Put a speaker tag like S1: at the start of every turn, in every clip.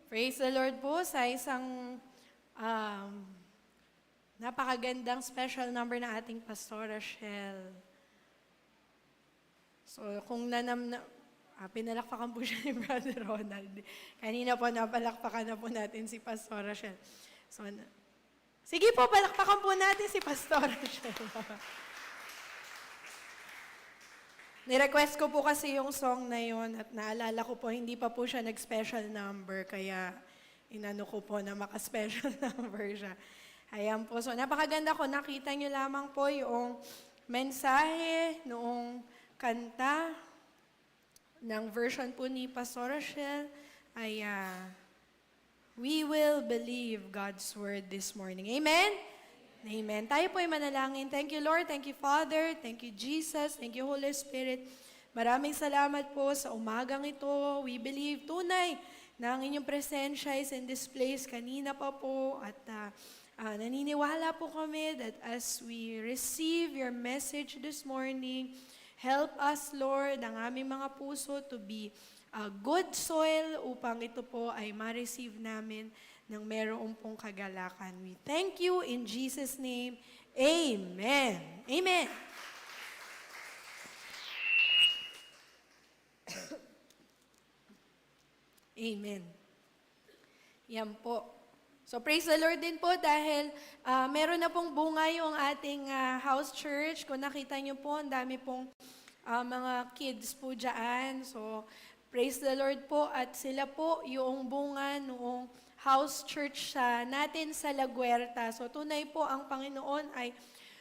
S1: Praise the Lord po sa isang um, napakagandang special number na ating Pastor Rachel. So kung pinalakpakan po siya ni Brother Ronald. Kanina po napalakpakan na po natin si Pastor Rachel. So, sige po, palakpakan po natin si Pastor Rachel. Nirequest ko po kasi yung song na yun at naalala ko po, hindi pa po siya nag-special number, kaya inano ko po na maka-special number siya. Ayan po. So, napakaganda ko. Nakita nyo lamang po yung mensahe noong kanta ng version po ni Pastor Rachel ay we will believe God's word this morning. Amen? Amen. Tayo po ay manalangin. Thank you, Lord. Thank you, Father. Thank you, Jesus. Thank you, Holy Spirit. Maraming salamat po sa umagang ito. We believe tunay na ang inyong presensya is in this place kanina pa po at naniniwala po kami that as we receive your message this morning, help us, Lord, ang aming mga puso to be good soil upang ito po ay ma-receive namin ng merong pong kagalakan. We thank you in Jesus' name. Amen. Amen. Amen. Yan po. So praise the Lord din po dahil meron na pong bunga yung ating house church. Kung nakita niyo po, ang dami pong mga kids po dyan. So praise the Lord po at sila po yung bunga noong house church natin sa La Guerta. So tunay po ang Panginoon ay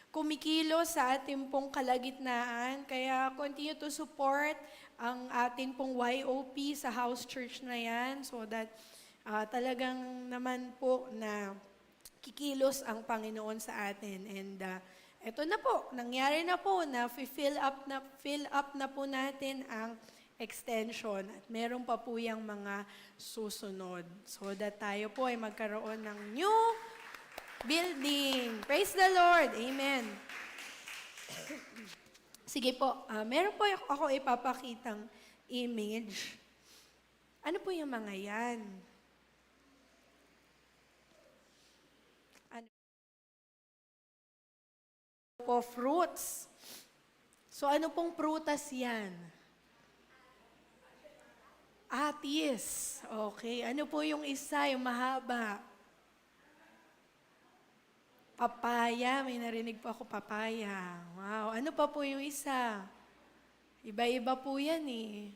S1: kumikilos sa ating pong kalagitnaan. Kaya continue to support ang ating pong YOP sa house church na yan so that talagang naman po na kikilos ang Panginoon sa atin. And eto na po, nangyari na po na fill up na po natin ang extension at meron pa po yung mga susunod so that tayo po ay magkaroon ng new building. Praise the Lord. Amen. Sige po, meron po ako ipapakitang image. Ano po yung mga yan? Ano po? Fruits. So ano pong prutas yan? Atis. Okay. Ano po yung isa, yung mahaba? Papaya. May narinig po ako, papaya. Wow. Ano pa po yung isa? Iba-iba po yan eh.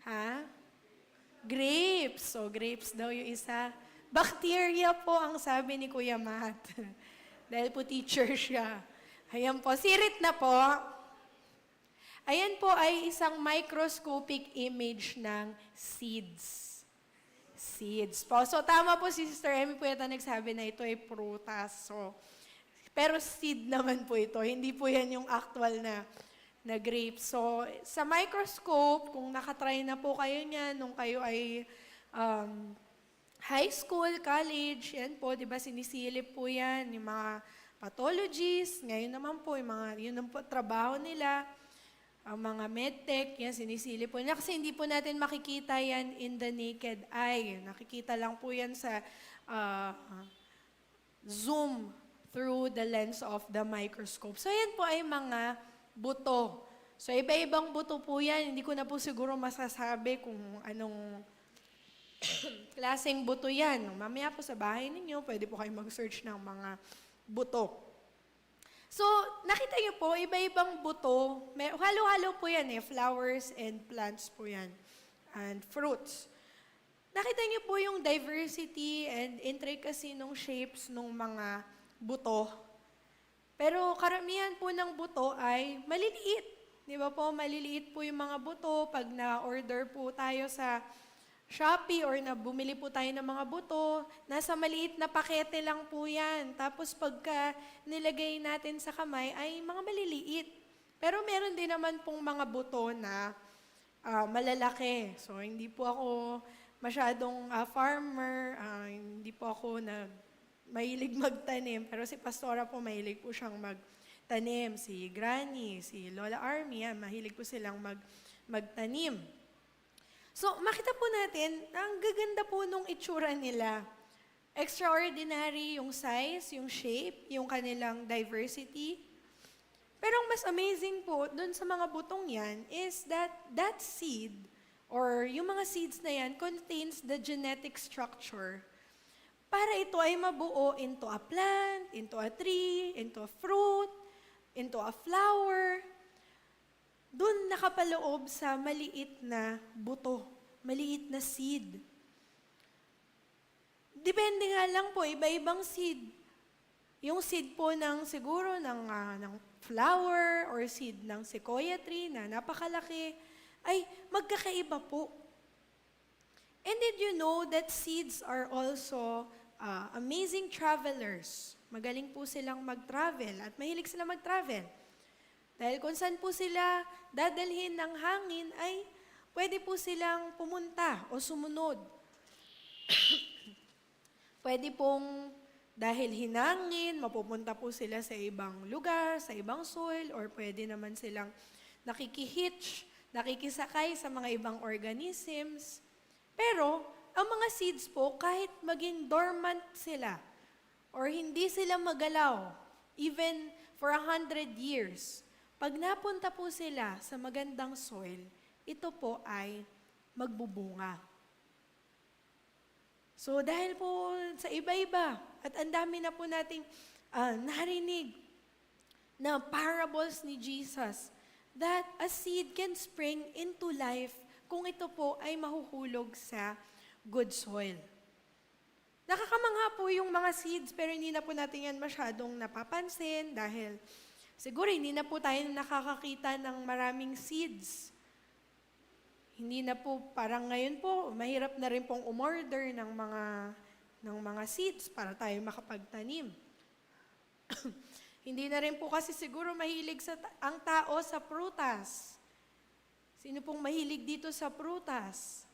S1: Ha? Grapes. So, grapes daw yung isa. Bacteria po ang sabi ni Kuya Matt. Dahil po teacher siya. Ayan po. Sirit na po. Ayan po ay isang microscopic image ng seeds. Seeds po. So, tama po si Sister Emmy po yata nagsabi na ito ay prutas. So, pero seed naman po ito. Hindi po yan yung actual na grape. So, sa microscope, kung nakatry na po kayo niyan, nung kayo ay high school, college, yan po, di ba, sinisilip po yan, yung mga pathologists, ngayon naman po, yun ang po, trabaho nila, ang mga medtech, yan, sinisili po nila. Kasi hindi po natin makikita yan in the naked eye. Nakikita lang po yan sa zoom through the lens of the microscope. So, yan po ay mga buto. So, iba-ibang buto po yan. Hindi ko na po siguro masasabi kung anong klaseng buto yan. Mamaya po sa bahay ninyo, pwede po kayo mag-search ng mga buto. So, nakita niyo po, iba-ibang buto. Halo-halo po yan eh. Flowers and plants po yan. And fruits. Nakita niyo po yung diversity and intricacy ng shapes ng mga buto. Pero karamihan po ng buto ay maliliit. Di ba po, maliliit po yung mga buto. Pag na-order po tayo sa Shopee or na bumili po tayo ng mga buto, nasa maliit na pakete lang po yan. Tapos pagka nilagay natin sa kamay ay mga maliliit. Pero meron din naman pong mga buto na malalaki. So hindi po ako masyadong farmer, hindi po ako mahilig magtanim. Pero si Pastora po mahilig po siyang magtanim. Si Granny, si Lola Army, mahilig po silang magtanim. So, makita po natin, ang gaganda po nung itsura nila. Extraordinary yung size, yung shape, yung kanilang diversity. Pero ang mas amazing po dun sa mga butong yan is that seed, or yung mga seeds na yan, contains the genetic structure para ito ay mabuo into a plant, into a tree, into a fruit, into a flower. Doon nakapaloob sa maliit na buto, maliit na seed. Depende nga lang po, iba-ibang seed. Yung seed po ng siguro ng flower or seed ng sequoia tree na napakalaki, ay magkakaiba po. And did you know that seeds are also amazing travelers? Magaling po silang mag-travel at mahilig sila mag-travel. Dahil kung saan po sila dadalhin ng hangin ay pwede po silang pumunta o sumunod. Pwede pong dahil hinangin, mapupunta po sila sa ibang lugar, sa ibang soil, or pwede naman silang nakikihitch, nakikisakay sa mga ibang organisms. Pero, ang mga seeds po, kahit maging dormant sila, or hindi sila magalaw, even for 100 years, pag napunta po sila sa magandang soil, ito po ay magbubunga. So dahil po sa iba-iba, at ang dami na po nating narinig na parables ni Jesus, that a seed can spring into life kung ito po ay mahuhulog sa good soil. Nakakamangha po yung mga seeds, pero hindi na po natin yan masyadong napapansin dahil siguro hindi na po tayo nakakakita ng maraming seeds. Hindi na po, parang ngayon po, mahirap na rin pong umorder ng mga seeds para tayo makapagtanim. Hindi na rin po kasi siguro mahilig ang tao sa prutas. Sino pong mahilig dito sa prutas?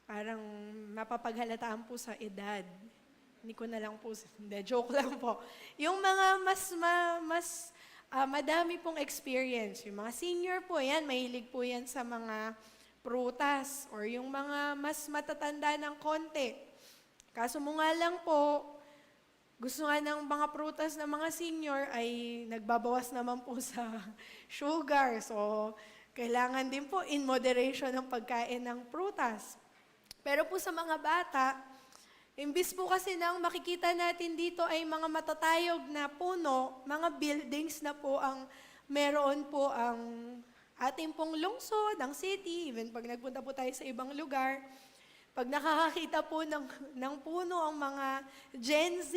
S1: Parang mapapaghalataan po sa edad. Hindi ko na lang po, hindi, joke lang po. Yung mga mas madami pong experience. Yung mga senior po, yan, mahilig po yan sa mga prutas or yung mga mas matatanda ng konti. Kaso mo nga lang po, gusto nga ng mga prutas ng mga senior ay nagbabawas naman po sa sugar. So, kailangan din po in moderation ng pagkain ng prutas. Pero po sa mga bata, imbis po kasi nang makikita natin dito ay mga matatayog na puno, mga buildings na po ang meron po ang ating pong lungsod, ang city, even pag nagpunta po tayo sa ibang lugar, pag nakakakita po ng puno ang mga Gen Z,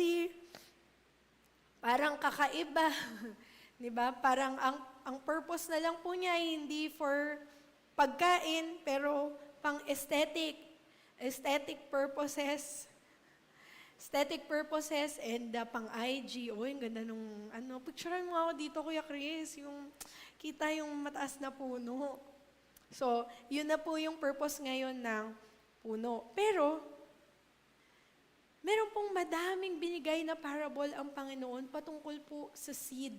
S1: parang kakaiba. Diba? Parang ang purpose na lang po niya ay hindi for pagkain, pero pang aesthetic purposes. Aesthetic purposes and pang IG. Oh, yung ganda nung, picturean mo ako dito, Kuya Chris, yung kita yung mataas na puno. So, yun na po yung purpose ngayon ng puno. Pero, meron pong madaming binigay na parable ang Panginoon patungkol po sa seed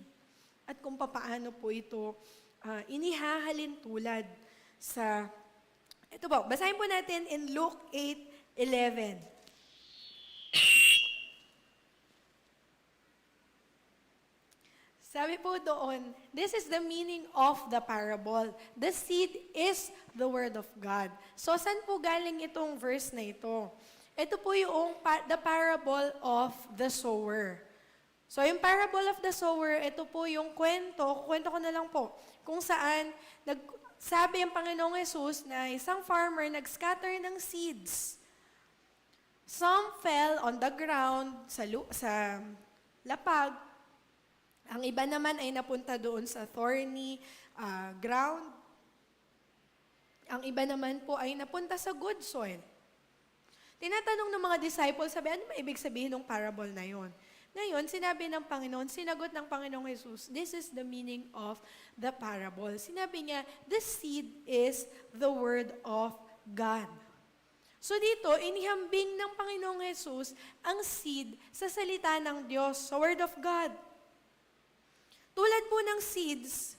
S1: at kung papaano po ito inihahalin tulad sa, ito po, basahin po natin in Luke 8:11. Sabi po doon, this is the meaning of the parable. The seed is the word of God. So, saan po galing itong verse na ito? Ito po yung the parable of the sower. So, yung parable of the sower, ito po yung kwento ko na lang po, kung saan sabi ang Panginoong Yesus na isang farmer nag-scatter ng seeds. Some fell on the ground, sa lapag. Ang iba naman ay napunta doon sa thorny ground. Ang iba naman po ay napunta sa good soil. Tinatanong ng mga disciples, sabi, ano ba ibig sabihin ng parable na yon? Ngayon, sinabi ng Panginoon, sinagot ng Panginoong Jesus, this is the meaning of the parable. Sinabi niya, the seed is the word of God. So dito, inihambing ng Panginoong Jesus ang seed sa salita ng Diyos, sa word of God. Tulad po ng seeds,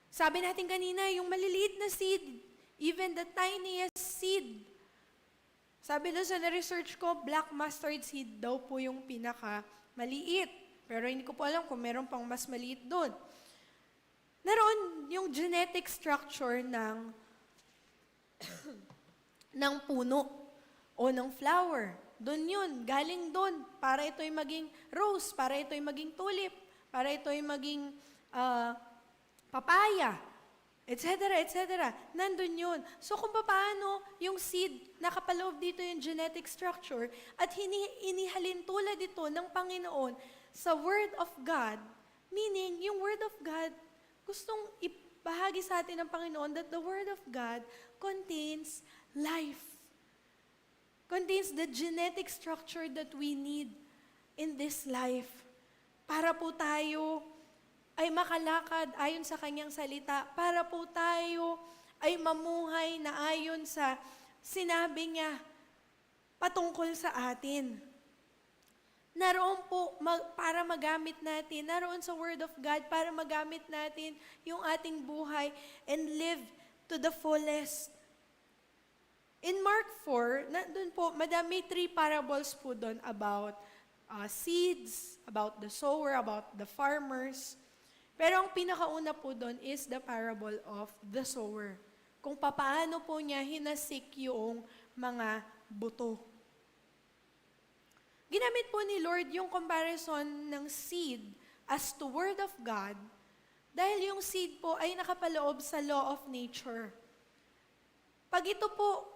S1: sabi natin kanina, yung maliliit na seed, Even the tiniest seed. Sabi doon sa na-research ko, black mustard seed daw po yung pinaka maliit. Pero hindi ko po alam kung meron pang mas maliit doon. Naroon yung genetic structure ng puno o ng flower. Doon yun, galing doon. Para ito'y maging rose, para ito'y maging tulip, para ito'y maging papaya, etc., etc. Nandun yun. So kung paano yung seed, nakapaloob dito yung genetic structure, at inihalin tulad ito ng Panginoon sa Word of God, meaning yung Word of God, gustong ibahagi sa atin ng Panginoon that the Word of God contains life. Contains the genetic structure that we need in this life. Para po tayo ay makalakad ayon sa kanyang salita. Para po tayo ay mamuhay na ayon sa sinabi niya patungkol sa atin. Naroon po para magamit natin, naroon sa Word of God para magamit natin yung ating buhay and live to the fullest. In Mark 4, doon po, madami 3 parables po doon about seeds, about the sower, about the farmers. Pero ang pinakauna po doon is the parable of the sower. Kung papaano po niya hinasik yung mga buto. Ginamit po ni Lord yung comparison ng seed as to Word of God dahil yung seed po ay nakapaloob sa law of nature. Pag ito po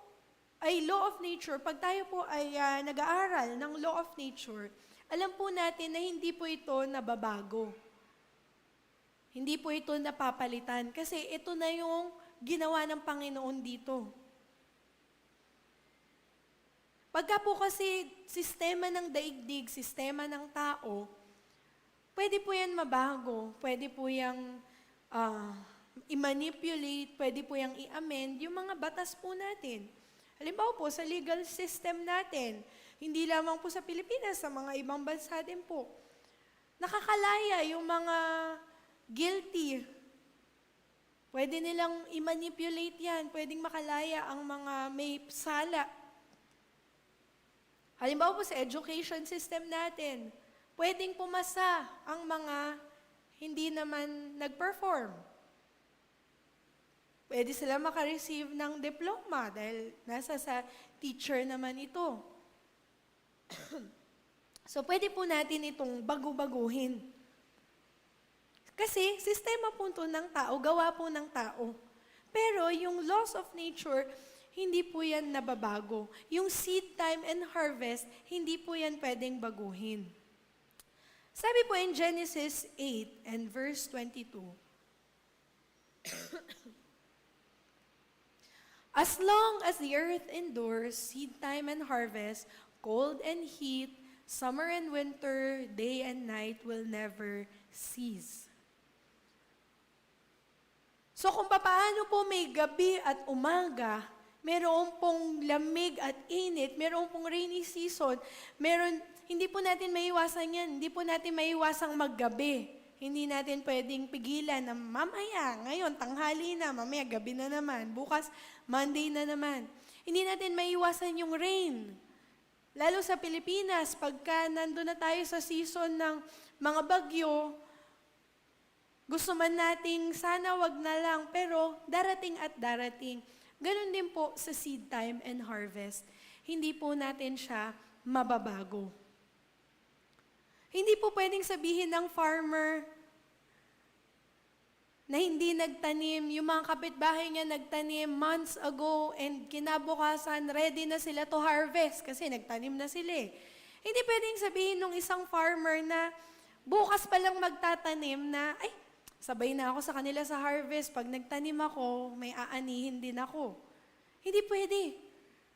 S1: ay law of nature, pag tayo po ay nag-aaral ng law of nature, alam po natin na hindi po ito nababago. Hindi po ito napapalitan kasi ito na yung ginawa ng Panginoon dito. Pagka po kasi sistema ng daigdig, sistema ng tao, pwede po yan mabago, pwede po yung i-manipulate, pwede po yung i-amend yung mga batas po natin. Halimbawa po sa legal system natin, hindi lamang po sa Pilipinas, sa mga ibang bansa din po, nakakalaya yung mga guilty. Pwede nilang i-manipulate yan, pwedeng makalaya ang mga may sala. Halimbawa po sa education system natin, pwedeng pumasa ang mga hindi naman nag-perform. Pwede sila makareceive ng diploma dahil nasa sa teacher naman ito. So pwede po natin itong bagu-baguhin. Kasi sistema po ito ng tao, gawa po ng tao. Pero yung laws of nature, hindi po yan nababago. Yung seed time and harvest, hindi po yan pwedeng baguhin. Sabi po in Genesis 8 and verse 22, as long as the earth endures, seed time and harvest, cold and heat, summer and winter, day and night will never cease. So kung paano po may gabi at umaga, meron pong lamig at init, meron pong rainy season, hindi po natin maiwasan yan, hindi po natin maiwasang maggabi. Hindi natin pwedeng pigilan na mamaya, ngayon, tanghali na, mamaya, gabi na naman, bukas, Monday na naman. Hindi natin maiwasan yung rain. Lalo sa Pilipinas, pagka nandun na tayo sa season ng mga bagyo, gusto man nating sana wag na lang, pero darating at darating. Ganon din po sa seed time and harvest. Hindi po natin siya mababago. Hindi po pwedeng sabihin ng farmer na hindi nagtanim, yung mga kapitbahay niya nagtanim months ago and kinabukasan ready na sila to harvest kasi nagtanim na sila eh. Hindi pwedeng sabihin ng isang farmer na bukas pa lang magtatanim na, ay, sabay na ako sa kanila sa harvest. Pag nagtanim ako, may aanihin din ako. Hindi pwede.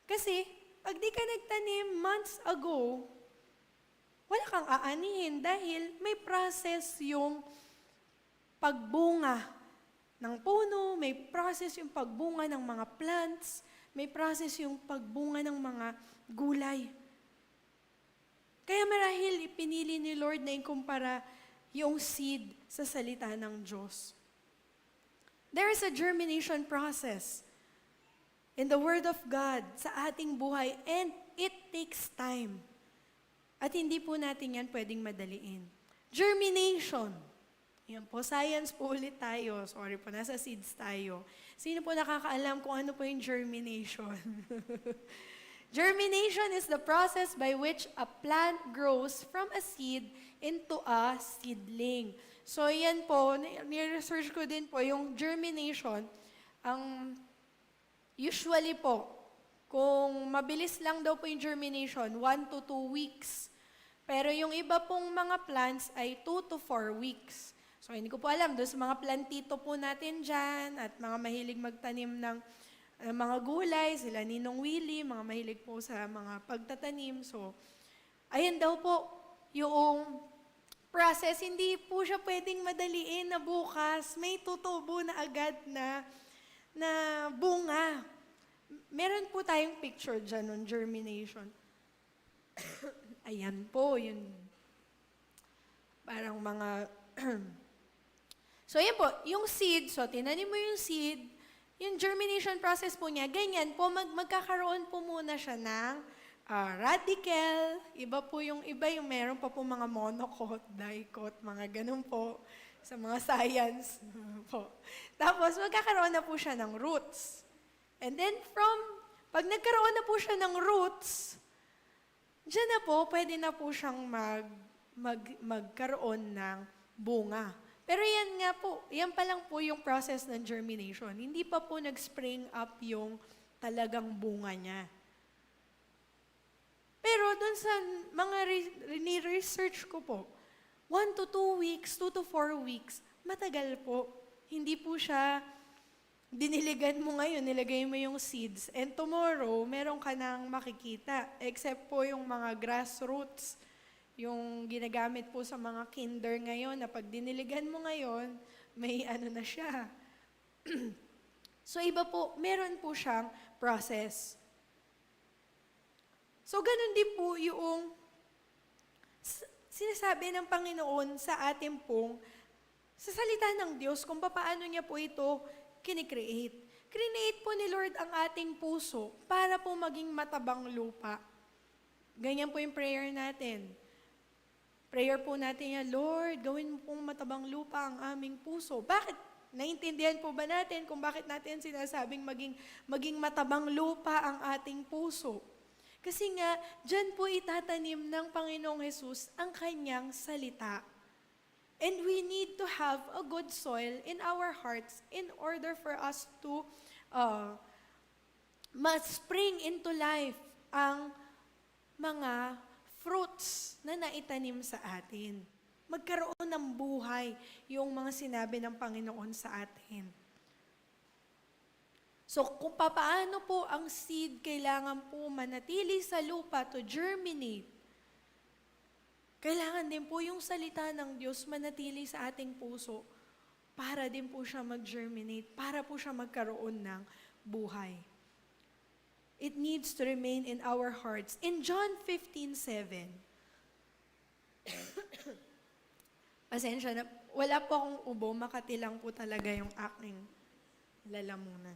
S1: Kasi, pag di ka nagtanim months ago, wala kang aanihin dahil may process yung pagbunga ng puno, may process yung pagbunga ng mga plants, may process yung pagbunga ng mga gulay. Kaya marahil ipinili ni Lord na ikumpara yung seed sa salita ng Diyos. There is a germination process. in the Word of God sa ating buhay, and it takes time. At hindi po natin yan pwedeng madaliin. Germination. Yan po, science po ulit tayo. Sorry po, nasa seeds tayo. Sino po nakakaalam kung ano po yung germination? Germination is the process by which a plant grows from a seed into a seedling. So yan po, ni-research ko din po, yung germination, ang usually po, kung mabilis lang daw po yung germination, 1 to 2 weeks. Pero yung iba pong mga plants ay 2 to 4 weeks. So hindi ko po alam, doon sa mga plantito po natin dyan, at mga mahilig magtanim ng mga gulay, sila Ninong Willie, mga mahilig po sa mga pagtatanim. So, ayan daw po, yung process, hindi po siya pwedeng madaliin na bukas, may tutubo na agad na bunga. Meron po tayong picture dyan on germination. Ayan po, yun. Parang mga... So, ayan po, yung seed, so tinanim mo yung seed, yung germination process po niya, ganyan po, magkakaroon po muna siya ng radical, iba po yung meron pa po mga monocot, dicot, mga ganun po, sa mga science po. Tapos, magkakaroon na po siya ng roots. And then pag nagkaroon na po siya ng roots, diyan na po, pwede na po siyang magkaroon ng bunga. Pero yan nga po, yan pa lang po yung process ng germination. Hindi pa po nag-spring up yung talagang bunga niya. Pero doon sa mga research ko po, 1 to 2 weeks, 2 to 4 weeks, matagal po. Hindi po siya, diniligan mo ngayon, nilagay mo yung seeds, and tomorrow, meron ka nang makikita. Except po yung mga grassroots, yung ginagamit po sa mga kinder ngayon, na pag diniligan mo ngayon, may ano na siya. So iba po, meron po siyang process. So ganun din po yung sinasabi ng Panginoon sa atin pong, sa salita ng Diyos, kung paano niya po ito kinikreate. Create po ni Lord ang ating puso para po maging matabang lupa. Ganyan po yung prayer natin. Prayer po natin yan, Lord, gawin mo pong matabang lupa ang aming puso. Bakit? Naintindihan po ba natin kung bakit natin sinasabing maging matabang lupa ang ating puso? Kasi nga, dyan po itatanim ng Panginoong Hesus ang kanyang salita. And we need to have a good soil in our hearts in order for us to ma-spring into life ang mga fruits na naitanim sa atin. Magkaroon ng buhay yung mga sinabi ng Panginoon sa atin. So, kung paano po ang seed kailangan po manatili sa lupa to germinate, kailangan din po yung salita ng Diyos manatili sa ating puso para din po siya mag-germinate, para po siya magkaroon ng buhay. It needs to remain in our hearts. In John 15:7, pasensya na, wala po akong ubo, Makati lang po talaga yung aking lalamunan.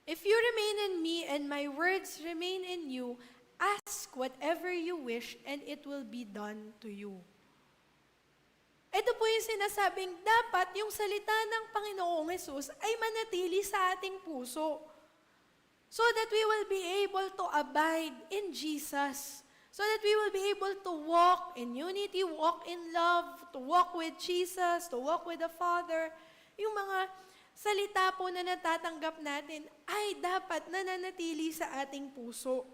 S1: If you remain in me and my words remain in you, ask whatever you wish and it will be done to you. Ito po yung sinasabing dapat yung salita ng Panginoong Hesus ay manatili sa ating puso. So that we will be able to abide in Jesus. So that we will be able to walk in unity, walk in love, to walk with Jesus, to walk with the Father. Yung mga salita po na natatanggap natin ay dapat nananatili sa ating puso.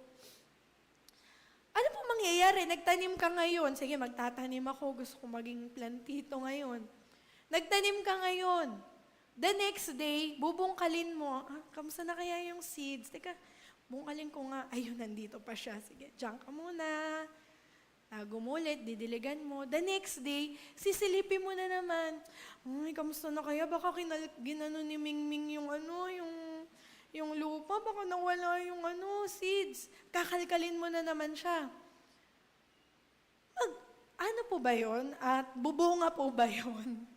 S1: Ano po mangyayari? Nagtanim ka ngayon. Sige, magtatanim ako. Gusto ko maging plantito ngayon. Nagtanim ka ngayon. The next day, bubungkalin mo, kamusta na kaya yung seeds? Teka, bungkalin ko nga. Ayun, nandito pa siya. Sige, diyan ka muna. Gumulit, didiligan mo. The next day, sisilipin mo na naman. Ay, kamusta na kaya? Baka ginano ni Mingming yung lupa. Baka nawala yung seeds. Kakalkalin mo na naman siya. Ano po ba yun? At bubunga po ba yun?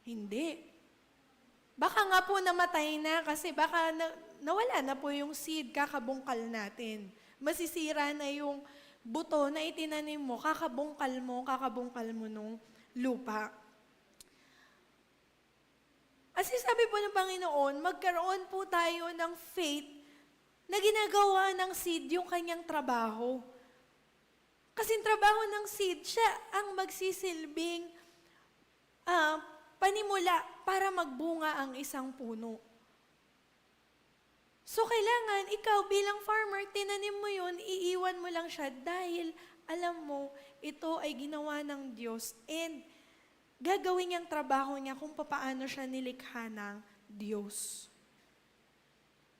S1: Hindi. Baka nga po namatay na kasi baka nawala na po yung seed, kakabungkal natin. Masisira na yung buto na itinanim mo, kakabungkal mo nung lupa. Kasi sabi po ng Panginoon, magkaroon po tayo ng faith na ginagawa ng seed yung kanyang trabaho. Kasi yung trabaho ng seed, siya ang magsisilbing panimula para magbunga ang isang puno. So kailangan, ikaw bilang farmer, tinanim mo yun, iiwan mo lang siya dahil alam mo, ito ay ginawa ng Diyos and gagawin niyang trabaho niya kung paano siya nilikha ng Diyos.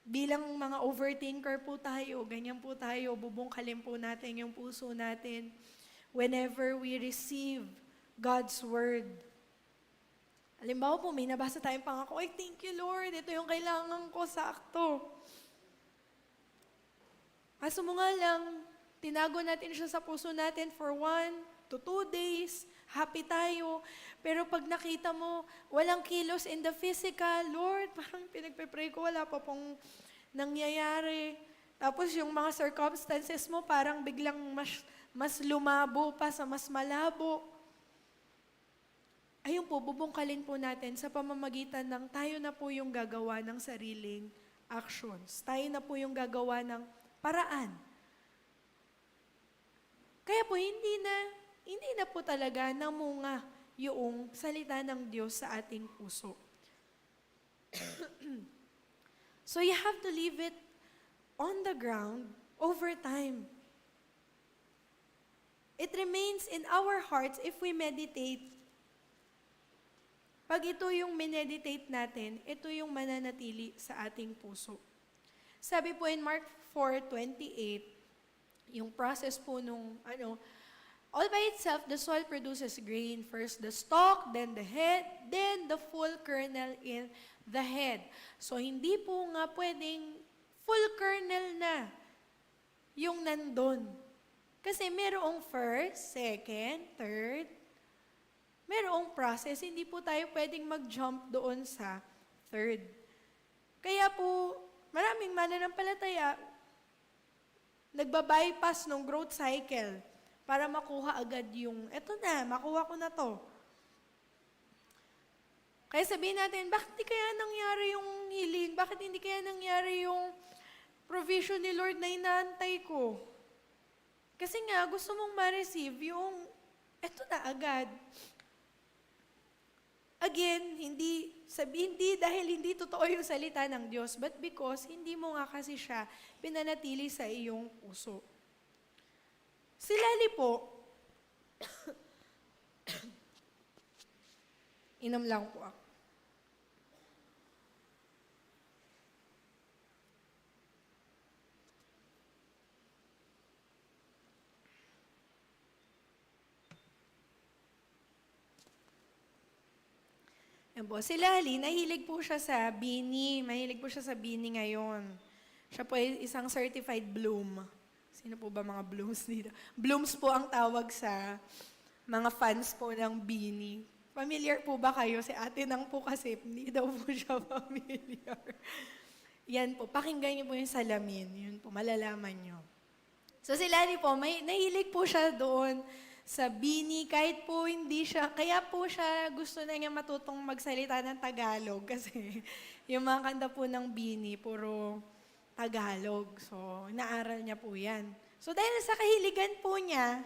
S1: Bilang mga overthinker po tayo, ganyan po tayo, bubungkalin po natin yung puso natin whenever we receive God's Word. Halimbawa po, may nabasa tayong pangako, ay thank you Lord, ito yung kailangan ko, sakto. Kaso mo nga lang, tinago natin siya sa puso natin for 1 to 2 days, happy tayo. Pero pag nakita mo, walang kilos in the physical, Lord, parang pinagpe-pray ko, wala pa pong nangyayari. Tapos yung mga circumstances mo, parang biglang mas lumabo pa sa mas malabo. Ayun po, bubungkalin po natin sa pamamagitan ng tayo na po yung gagawa ng sariling actions. Tayo na po yung gagawa ng paraan. Kaya po, hindi na po talaga namunga yung salita ng Diyos sa ating puso. So you have to leave it on the ground over time. It remains in our hearts if we meditate. Pag ito yung mineditate natin, ito yung mananatili sa ating puso. Sabi po in Mark 4:28, yung process po nung, all by itself, the soil produces grain. First the stalk, then the head, then the full kernel in the head. So hindi po nga pwedeng full kernel na yung nandun. Kasi merong first, second, third, merong process, hindi po tayo pwedeng mag-jump doon sa third. Kaya po, maraming mananampalataya, nagbabypass ng growth cycle para makuha agad yung, eto na, makuha ko na to. Kaya sabihin natin, bakit di kaya nangyari yung healing? Bakit hindi kaya nangyari yung provision ni Lord na inaantay ko? Kasi nga, gusto mong ma-receive yung, eto na agad. Again, hindi dahil hindi totoo yung salita ng Diyos, but because hindi mo nga kasi siya pinanatili sa iyong puso. Si Lali po, inom lang po ako. Yan po. Si Lali, nahilig po siya sa Bini. Mahilig po siya sa Bini ngayon. Siya po ay isang certified bloom. Sino po ba mga blooms dito? Blooms po ang tawag sa mga fans po ng Bini. Familiar po ba kayo? Si Ate Nang po kasi, hindi daw po siya familiar. Yan po, pakinggan niyo po yung salamin. Yun po, malalaman niyo. So si Lali po, nahilig po siya doon sa Bini, kahit po hindi siya, kaya po siya gusto na niya matutong magsalita ng Tagalog kasi yung mga kanta po ng Bini, puro Tagalog. So, naaral niya po yan. So, dahil sa kahiligan po niya,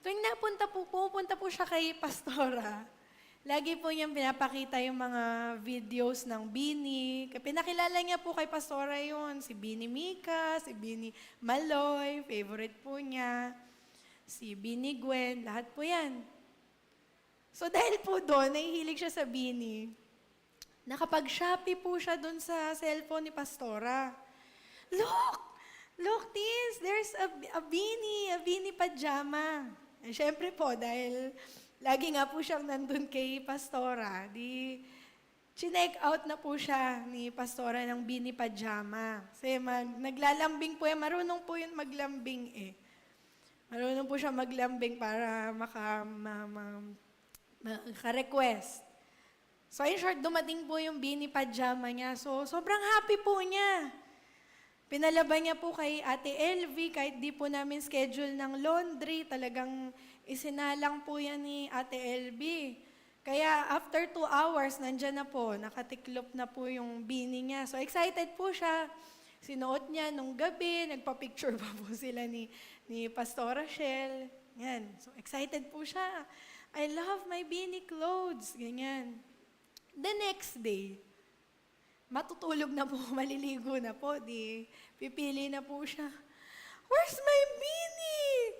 S1: tuwing pupunta po siya kay Pastora, lagi po niyang pinapakita yung mga videos ng Bini. Pinakilala niya po kay Pastora yun, si Bini Mika, si Bini Maloy, favorite po niya. Si Bini Gwen, lahat po yan. So dahil po doon, nahihilig siya sa Bini, nakapag-Shopee po siya doon sa cellphone ni Pastora. Look this, there's a Bini pajama. And syempre po, dahil lagi nga po siyang nandun kay Pastora, chinek out na po siya ni Pastora ng Bini pajama. Kasi naglalambing po yan, marunong po yun maglambing eh. Marunong po siya maglambing para maka-request. So in short, dumating po yung beanie pajama niya. So sobrang happy po niya. Pinalaba niya po kay Ate LV, kahit di po namin schedule ng laundry, talagang isinalang po yan ni Ate LV. Kaya after 2 hours, nandyan na po, nakatiklop na po yung beanie niya. So excited po siya. Sinuot niya nung gabi, nagpa-picture pa po sila ni Pastora Shell. Yan. So excited po siya. I love my beanie clothes. Ganyan. The next day, matutulog na po, maliligo na po, di pipili na po siya. Where's my beanie?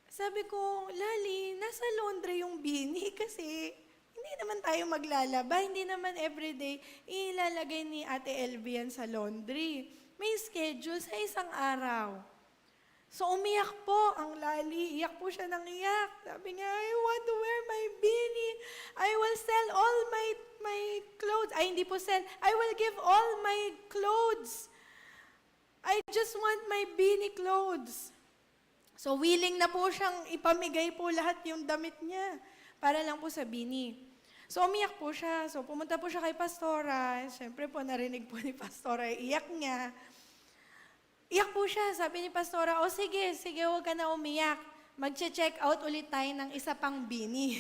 S1: Sabi ko, Lali, nasa laundry yung beanie kasi hindi naman tayo maglalaba, hindi naman everyday ilalagay ni Ate LV yan sa laundry. May schedule sa isang araw. So umiyak po ang Lali, iyak po siya ng iyak. Sabi niya, I want to wear my beanie. I will sell all my clothes. Ay, hindi po sell. I will give all my clothes. I just want my beanie clothes. So willing na po siyang ipamigay po lahat yung damit niya para lang po sa beanie. So umiyak po siya. So pumunta po siya kay Pastora. Siyempre po narinig po ni Pastora, iyak niya. Iyak po siya. Sabi ni Pastora, o sige, huwag ka na umiyak. Mag-check out ulit tayo ng isa pang beanie.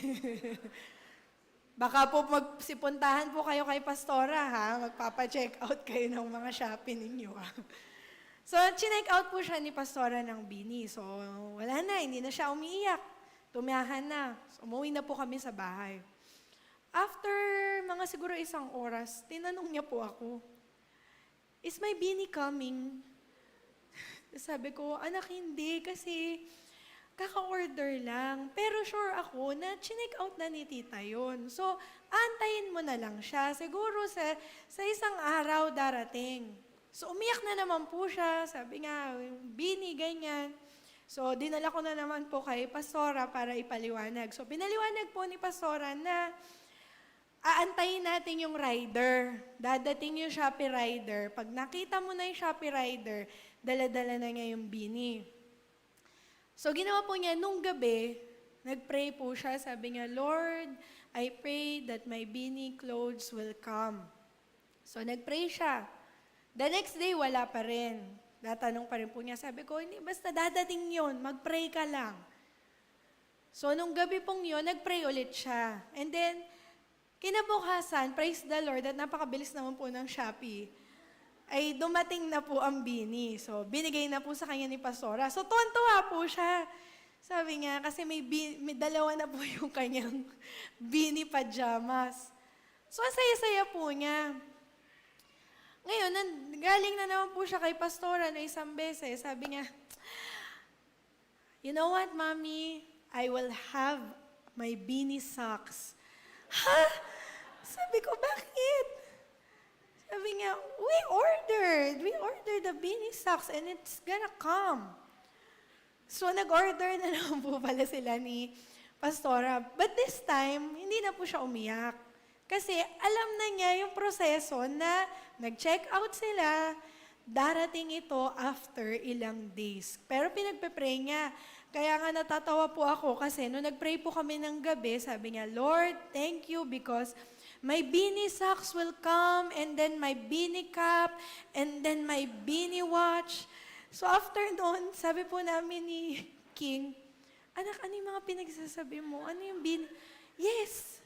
S1: Baka po magsipuntahan po kayo kay Pastora, ha? Magpapa-check out kayo ng mga shopping ninyo, ha? So, chinek out po siya ni Pastora ng beanie. So, wala na, hindi na siya umiiyak. Tumiyahan na. So, umuwi na po kami sa bahay. After mga siguro 1 oras, tinanong niya po ako, is my beanie coming? Sabi ko, anak, hindi, kasi kaka-order lang. Pero sure ako na chinek out na ni tita yun. So, antayin mo na lang siya. Siguro sa isang araw darating. So, umiyak na naman po siya. Sabi nga, beanie, ganyan. So, dinala ko na naman po kay Pastora para ipaliwanag. So, pinaliwanag po ni Pastora na aantayin natin yung rider. Dadating yung Shopee rider. Pag nakita mo na yung Shopee rider, dala-dala na niya yung beanie. So, ginawa po niya nung gabi, nag-pray po siya. Sabi niya, Lord, I pray that my beanie clothes will come. So, nag-pray siya. The next day, wala pa rin. Natanong pa rin po niya. Sabi ko, hindi, basta dadating yun, mag-pray ka lang. So, nung gabi pong yun, nag-pray ulit siya. And then, kinabukasan, praise the Lord, at napakabilis naman po ng Shopee, ay dumating na po ang beanie. So, binigay na po sa kanya ni Pastora. So, tuwan-tuwa po siya. Sabi niya, kasi may dalawa na po yung kanyang beanie pajamas. So, ang saya-saya po niya. Ngayon, galing na naman po siya kay Pastora na isang beses. Sabi niya, you know what, Mommy? I will have my beanie socks. Ha? Sabi ko, bakit? Sabi niya, we ordered the beanie socks and it's gonna come. So, nag-order na naman po pala sila ni Pastora. But this time, hindi na po siya umiyak. Kasi alam na niya yung proseso na nag-check out sila, darating ito after ilang days. Pero pinagpe-pray niya. Kaya nga natatawa po ako kasi nung nag-pray po kami ng gabi, sabi niya, Lord, thank you because my beanie socks will come, and then my beanie cap, and then my beanie watch. So after noon, sabi po namin ni King, anak, ano yung mga pinagsasabi mo? Ano yung beanie? Yes,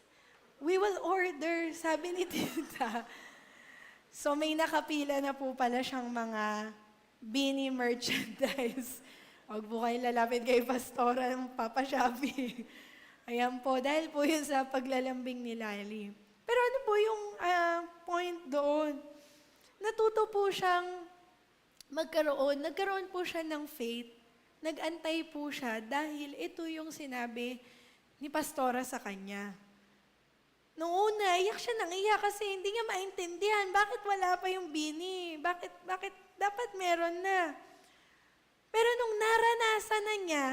S1: we will order, sabi ni tita. So may nakapila na po pala siyang mga beanie merchandise. Huwag po kayo lalapit kay Pastora ng Papa Shopee. Ayan po, dahil po yun sa paglalambing ni Lali. Pero ano po yung point doon? Natuto po siyang nagkaroon po siya ng faith. Nag-antay po siya dahil ito yung sinabi ni Pastora sa kanya. Noong una, iyak siya nang iyak kasi hindi niya maintindihan bakit wala pa yung beanie. Bakit dapat meron na? Pero nung naranasan na niya,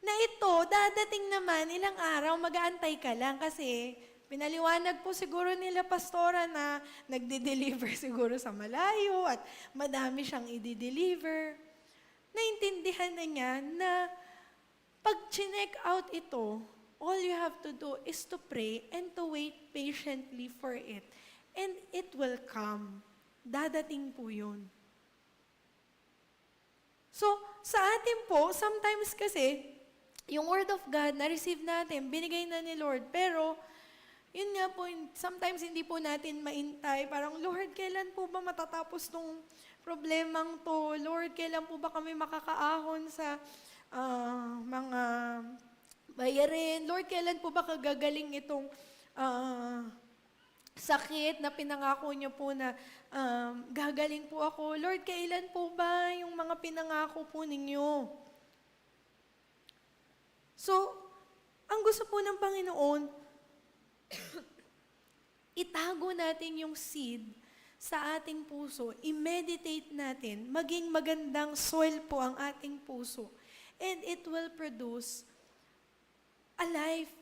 S1: na ito, dadating naman ilang araw, mag-aantay ka lang kasi pinaliwanag po siguro nila Pastora na nagde-deliver siguro sa malayo at madami siyang i-deliver. Naintindihan na niya na pag chinek out ito, all you have to do is to pray and to wait patiently for it. And it will come. Dadating po yun. So, sa atin po, sometimes kasi, yung Word of God na-receive natin, binigay na ni Lord, pero, yun nga po, sometimes hindi po natin maintay. Parang, Lord, kailan po ba matatapos tong problemang to? Lord, kailan po ba kami makakaahon sa mga bayarin? Lord, kailan po ba kagagaling itong sakit na pinangako niyo po na gagaling po ako? Lord, kailan po ba yung mga pinangako po ninyo? So, ang gusto po ng Panginoon, itago natin yung seed sa ating puso, i-meditate natin, maging magandang soil po ang ating puso, and it will produce a life,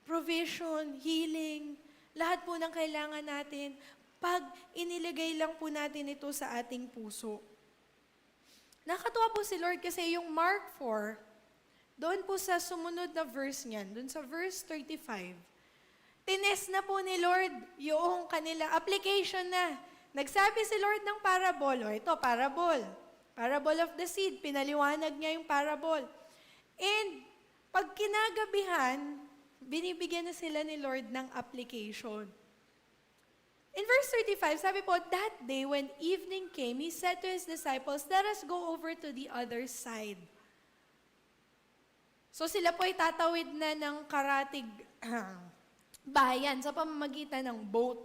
S1: provision, healing, lahat po ng kailangan natin pag inilagay lang po natin ito sa ating puso. Nakatuwa po si Lord kasi yung Mark 4, doon po sa sumunod na verse niyan, doon sa verse 35, tinest na po ni Lord yung kanila application na. Nagsabi si Lord ng parable. O ito, parable. Parable of the seed. Pinaliwanag niya yung parable. And pag kinagabihan, binibigyan na sila ni Lord ng application. In verse 35, sabi po, that day when evening came, He said to His disciples, let us go over to the other side. So sila po ay tatawid na ng karatig bayan sa pamamagitan ng boat.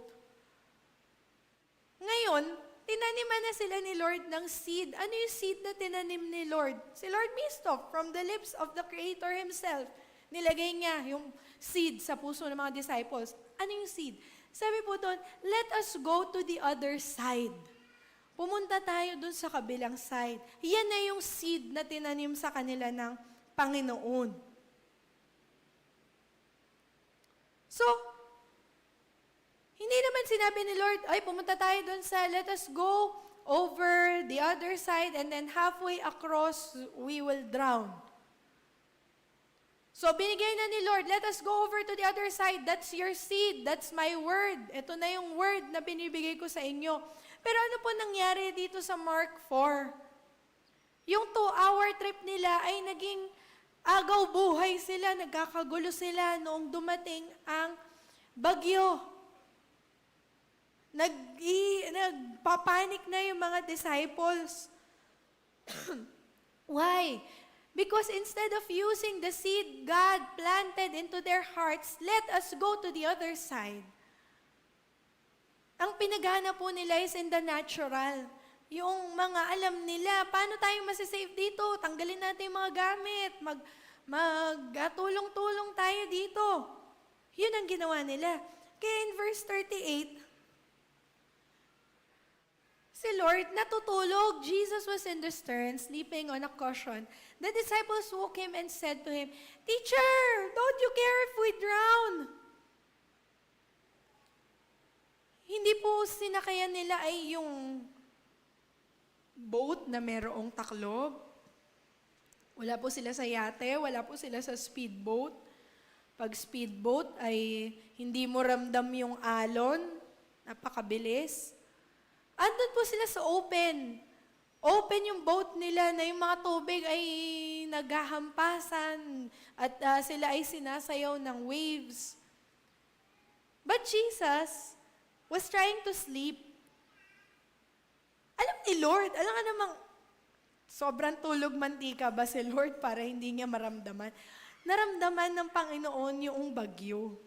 S1: Ngayon, tinaniman na sila ni Lord ng seed. Ano yung seed na tinanim ni Lord? Si Lord mismo, from the lips of the Creator Himself, nilagay niya yung seed sa puso ng mga disciples. Ano yung seed? Sabi po doon, let us go to the other side. Pumunta tayo doon sa kabilang side. Yan na yung seed na tinanim sa kanila ng Panginoon. So, hindi naman sinabi ni Lord, ay pumunta tayo doon sa, let us go over the other side and then halfway across, we will drown. So, binigay na ni Lord, let us go over to the other side. That's your seed. That's my word. Ito na yung word na binibigay ko sa inyo. Pero ano po nangyari dito sa Mark 4? Yung 2-hour trip nila ay naging agaw buhay sila, nagkakagulo sila noong dumating ang bagyo. Nagpapanik na yung mga disciples. Why? Because instead of using the seed God planted into their hearts, let us go to the other side. Ang pinagana po nila is in the natural. Yung mga alam nila, paano tayo masisave dito? Tanggalin natin yung mga gamit. Tulong-tulong tayo dito. Yun ang ginawa nila. Kaya in verse 38, si Lord natutulog. Jesus was in the stern, sleeping on a cushion. The disciples woke Him and said to Him, Teacher, don't you care if we drown? Hindi po sinakayan nila ay yung boat na merong taklob. Wala po sila sa yate, wala po sila sa speedboat. Pag speedboat ay hindi mo ramdam yung alon, napakabilis. Andun po sila sa open. Open yung boat nila na yung mga tubig ay naghahampasan at sila ay sinasayaw ng waves. But Jesus was trying to sleep. Alam ni Lord, alam ka namang sobrang tulog mantika ba si Lord para hindi niya maramdaman? Naramdaman ng Panginoon yung bagyo.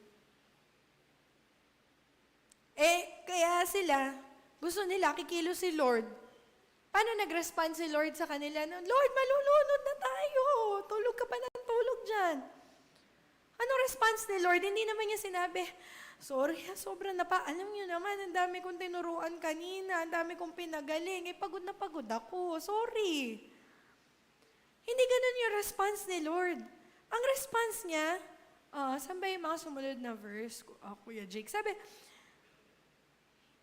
S1: Kaya sila, gusto nila kikilo si Lord. Paano nag-respond si Lord sa kanila? Lord, malulunod na tayo. Tulog ka pa ng tulog dyan. Anong response ni Lord? Hindi naman niya sinabi, sorry, sobrang alam niyo naman, ang dami kong tinuruan kanina, ang dami kong pinagaling, pagod na pagod ako, sorry. Hindi ganun yung response ni Lord. Ang response niya, saan ba yung mga sumunod na verse? Kuya Jake, sabi,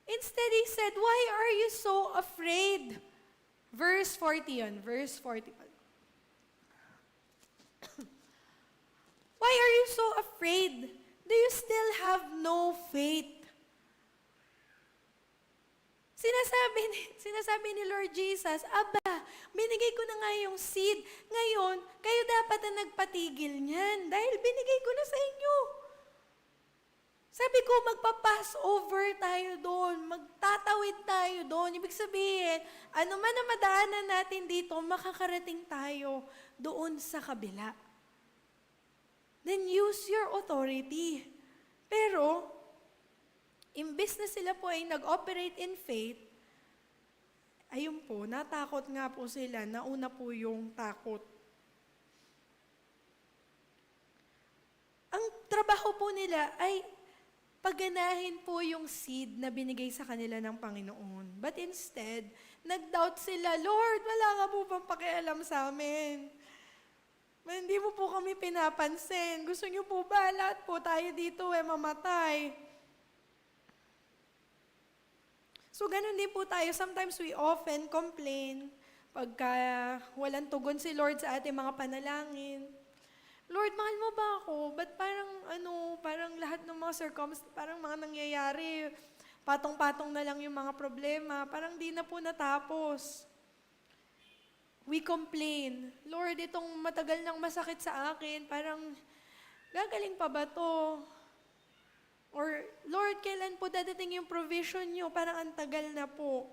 S1: instead He said, why are you so afraid? Verse 40 yun, verse 40. Why Why are you so afraid? Do you still have no faith? Sinasabi ni Lord Jesus, Aba, binigay ko na nga yung seed. Ngayon, kayo dapat na nagpatigil niyan dahil binigay ko na sa inyo. Sabi ko, magpa-pass over tayo doon. Magtatawid tayo doon. Ibig sabihin, ano man ang madaanan natin dito, makakarating tayo doon sa kabila. Then use your authority. Pero, imbes na sila po ay nag-operate in faith, ayun po, natakot nga po sila. Nauna po yung takot. Ang trabaho po nila ay paganahin po yung seed na binigay sa kanila ng Panginoon. But instead, nag-doubt sila, Lord, wala ka po bang pakialam sa amin? Hindi mo po kami pinapansin. Gusto niyo po ba lahat po tayo dito mamatay? So, ganun din po tayo. Sometimes we often complain pagka walang tugon si Lord sa ating mga panalangin. Lord, mahal mo ba ako? Ba't parang lahat ng mga parang mga nangyayari, patong-patong na lang yung mga problema, parang di na po natapos. We complain, Lord, itong matagal nang masakit sa akin, parang gagaling pa ba to? Or, Lord, kailan po dadating yung provision nyo? Parang ang tagal na po.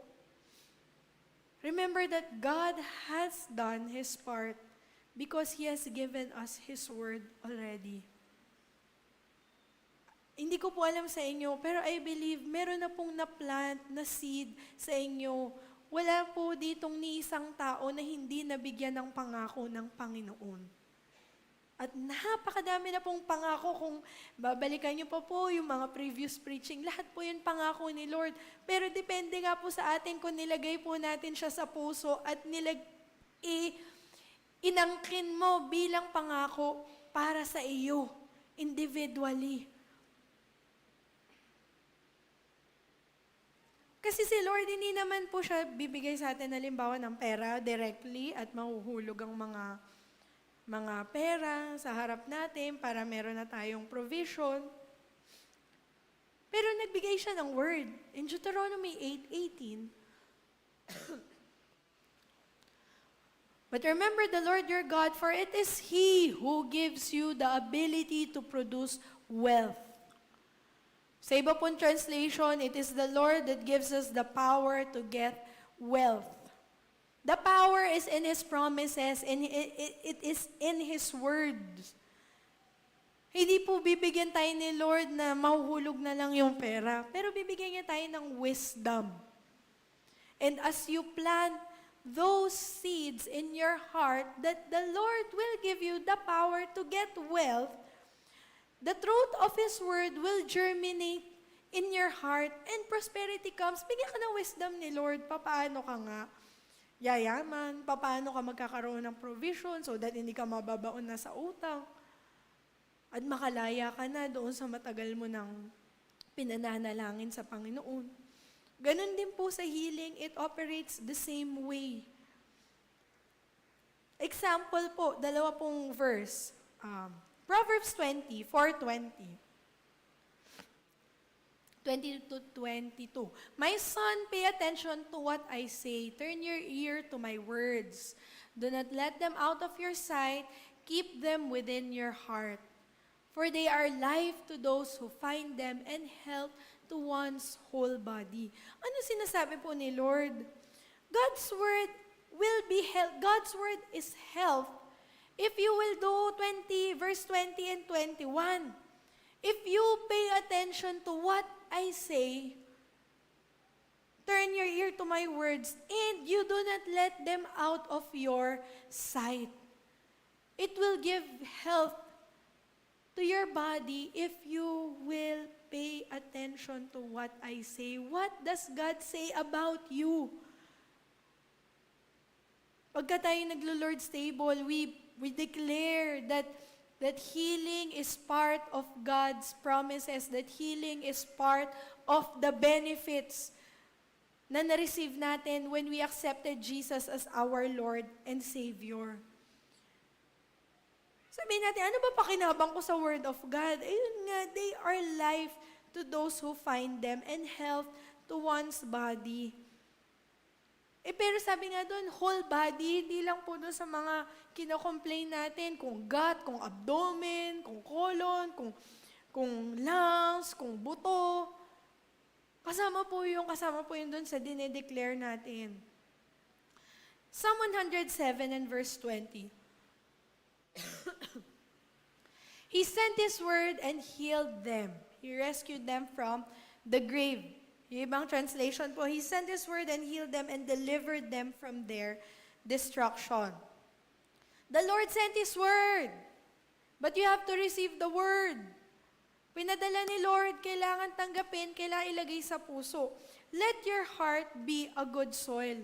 S1: Remember that God has done His part because He has given us His word already. Hindi ko po alam sa inyo, pero I believe meron na pong na-plant na seed sa inyo. Wala po ditong ni isang tao na hindi nabigyan ng pangako ng Panginoon. At napakadami na pong pangako kung babalikan niyo pa po yung mga previous preaching. Lahat po yun pangako ni Lord. Pero depende nga po sa atin kung nilagay po natin siya sa puso at inangkin mo bilang pangako para sa iyo, individually. Kasi si Lord, hindi naman po siya bibigay sa atin halimbawa ng pera directly at mahuhulog ang mga pera sa harap natin para meron na tayong provision. Pero nagbigay siya ng word. In Deuteronomy 8:18, But remember the Lord your God, for it is He who gives you the ability to produce wealth. Sa iba pong translation, it is the Lord that gives us the power to get wealth. The power is in His promises, and it is in His words. Hindi po bibigyan tayo ni Lord na mahuhulog na lang yung pera, pero bibigyan niya tayo ng wisdom. And as you plant those seeds in your heart, that the Lord will give you the power to get wealth, the truth of His word will germinate in your heart, and prosperity comes. Bigyan ka ng wisdom ni Lord, paano ka nga yayaman, paano ka magkakaroon ng provision so that hindi ka mababaon na sa utang, at makalaya ka na doon sa matagal mo nang pinananalangin sa Panginoon. Ganon din po sa healing, it operates the same way. Example po, dalawa pong verse. Proverbs 20:4-20. 20-22. My son, pay attention to what I say. Turn your ear to my words. Do not let them out of your sight. Keep them within your heart. For they are life to those who find them and health to one's whole body. Ano sinasabi po ni Lord? God's word will be health. God's word is health. If you will do verse 20 and 21, if you pay attention to what I say, turn your ear to my words, and you do not let them out of your sight, it will give health to your body if you will pay attention to what I say. What does God say about you? Pagka tayo naglo-Lord's table, we declare that healing is part of God's promises, that healing is part of the benefits na na-receive natin when we accepted Jesus as our Lord and Savior. Sabihin natin, ano ba pakinabang ko sa Word of God? Ayun nga, they are life to those who find them and health to one's body. Pero sabi nga doon, whole body, hindi lang po doon sa mga kino-complain natin, kung gut, kung abdomen, kung colon, kung lungs, kung buto. Kasama po yun doon sa dinedeclare natin. Psalm 107 and verse 20. He sent His word and healed them. He rescued them from the grave. Yung ibang translation po, He sent His word and healed them and delivered them from their destruction. The Lord sent His word, but you have to receive the word. Pinadala ni Lord, kailangan tanggapin, kailangan ilagay sa puso. Let your heart be a good soil.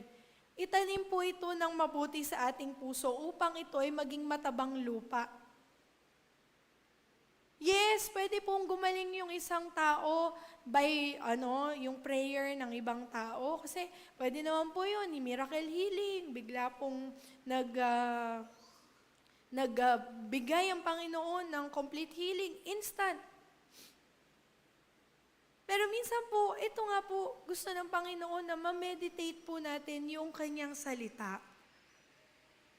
S1: Itanim po ito ng mabuti sa ating puso upang ito ay maging matabang lupa. Yes, pwede pong gumaling yung isang tao by yung prayer ng ibang tao. Kasi pwede naman po yun, miracle healing. Bigla pong nagbigay ang Panginoon ng complete healing, instant. Pero minsan po, ito nga po, gusto ng Panginoon na ma-meditate po natin yung kanyang salita.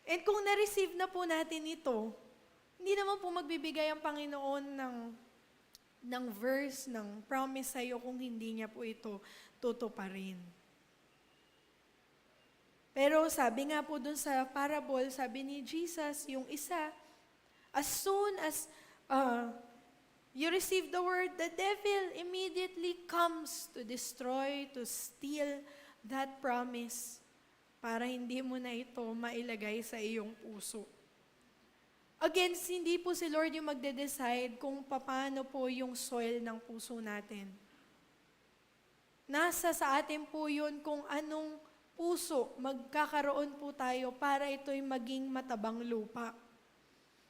S1: And kung na-receive na po natin ito, hindi naman po magbibigay ang Panginoon ng verse, ng promise sa'yo kung hindi niya po ito tutuparin. Pero sabi nga po dun sa parable, sabi ni Jesus, yung isa, as soon as you receive the word, the devil immediately comes to destroy, to steal that promise para hindi mo na ito mailagay sa iyong puso. Again, hindi po si Lord yung magde-decide kung paano po yung soil ng puso natin. Nasa sa atin po yun kung anong puso magkakaroon po tayo para ito'y maging matabang lupa.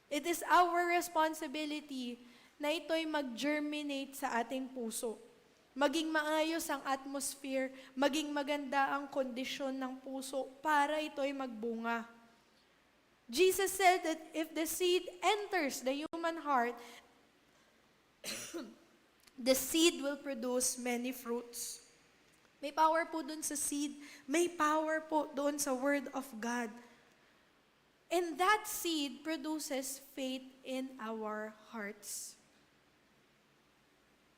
S1: It is our responsibility na ito'y mag-germinate sa ating puso. Maging maayos ang atmosphere, maging maganda ang kondisyon ng puso para ito'y magbunga. Jesus said that if the seed enters the human heart, the seed will produce many fruits. May power po doon sa seed, may power po doon sa Word of God. And that seed produces faith in our hearts.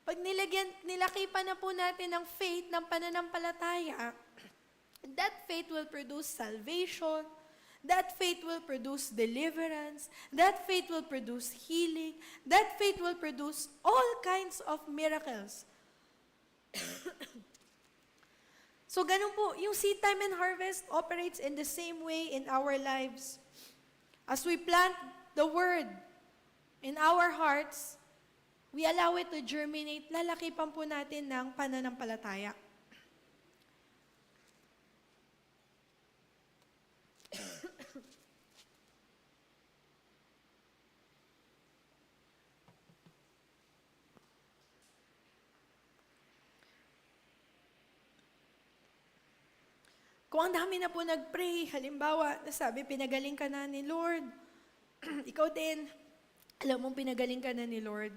S1: Pag nilakipan na po natin ng faith, ng pananampalataya, that faith will produce salvation, that faith will produce deliverance, that faith will produce healing, that faith will produce all kinds of miracles. So ganun po, yung seed time and harvest operates in the same way in our lives. As we plant the word in our hearts, we allow it to germinate, lalakipan po natin ng pananampalataya. Kung ang dami na po nag-pray, halimbawa, nasabi, pinagaling ka na ni Lord, ikaw din, alam mong pinagaling ka na ni Lord,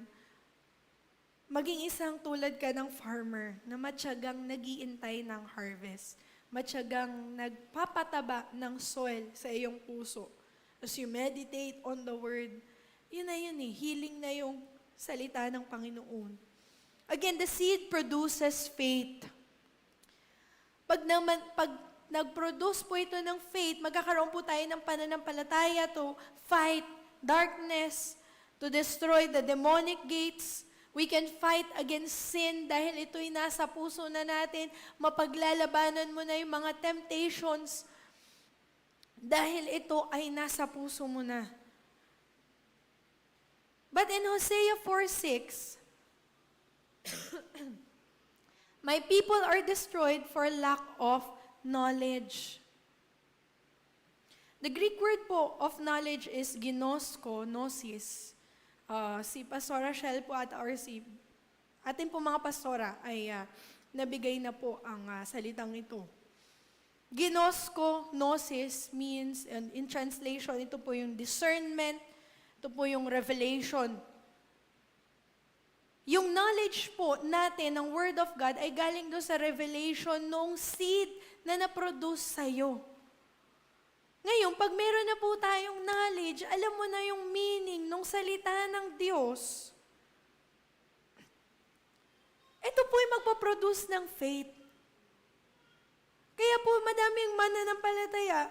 S1: maging isang tulad ka ng farmer na matyagang nag-iintay ng harvest, matyagang nagpapataba ng soil sa iyong puso. As you meditate on the Word, yun na yun healing na yung salita ng Panginoon. Again, the seed produces faith. Pag nag-produce po ito ng faith, magkakaroon po tayo ng pananampalataya to fight darkness, to destroy the demonic gates. We can fight against sin dahil ito'y nasa puso na natin. Mapaglalabanan mo na yung mga temptations dahil ito ay nasa puso mo na. But in Hosea 4:6, my people are destroyed for lack of knowledge. The Greek word po of knowledge is ginosko, gnosis. Si Pastora Shell po at RC, atin po mga pastora ay nabigay na po ang salitang ito. Ginosko, gnosis means, in translation, ito po yung discernment, Ito po yung revelation. Yung knowledge po natin ng Word of God ay galing doon sa revelation nung seed na na-produce sa'yo. Ngayon, pag meron na po tayong knowledge, alam mo na yung meaning ng salita ng Diyos, ito po yung magpaproduce ng faith. Kaya po madaming mananampalataya,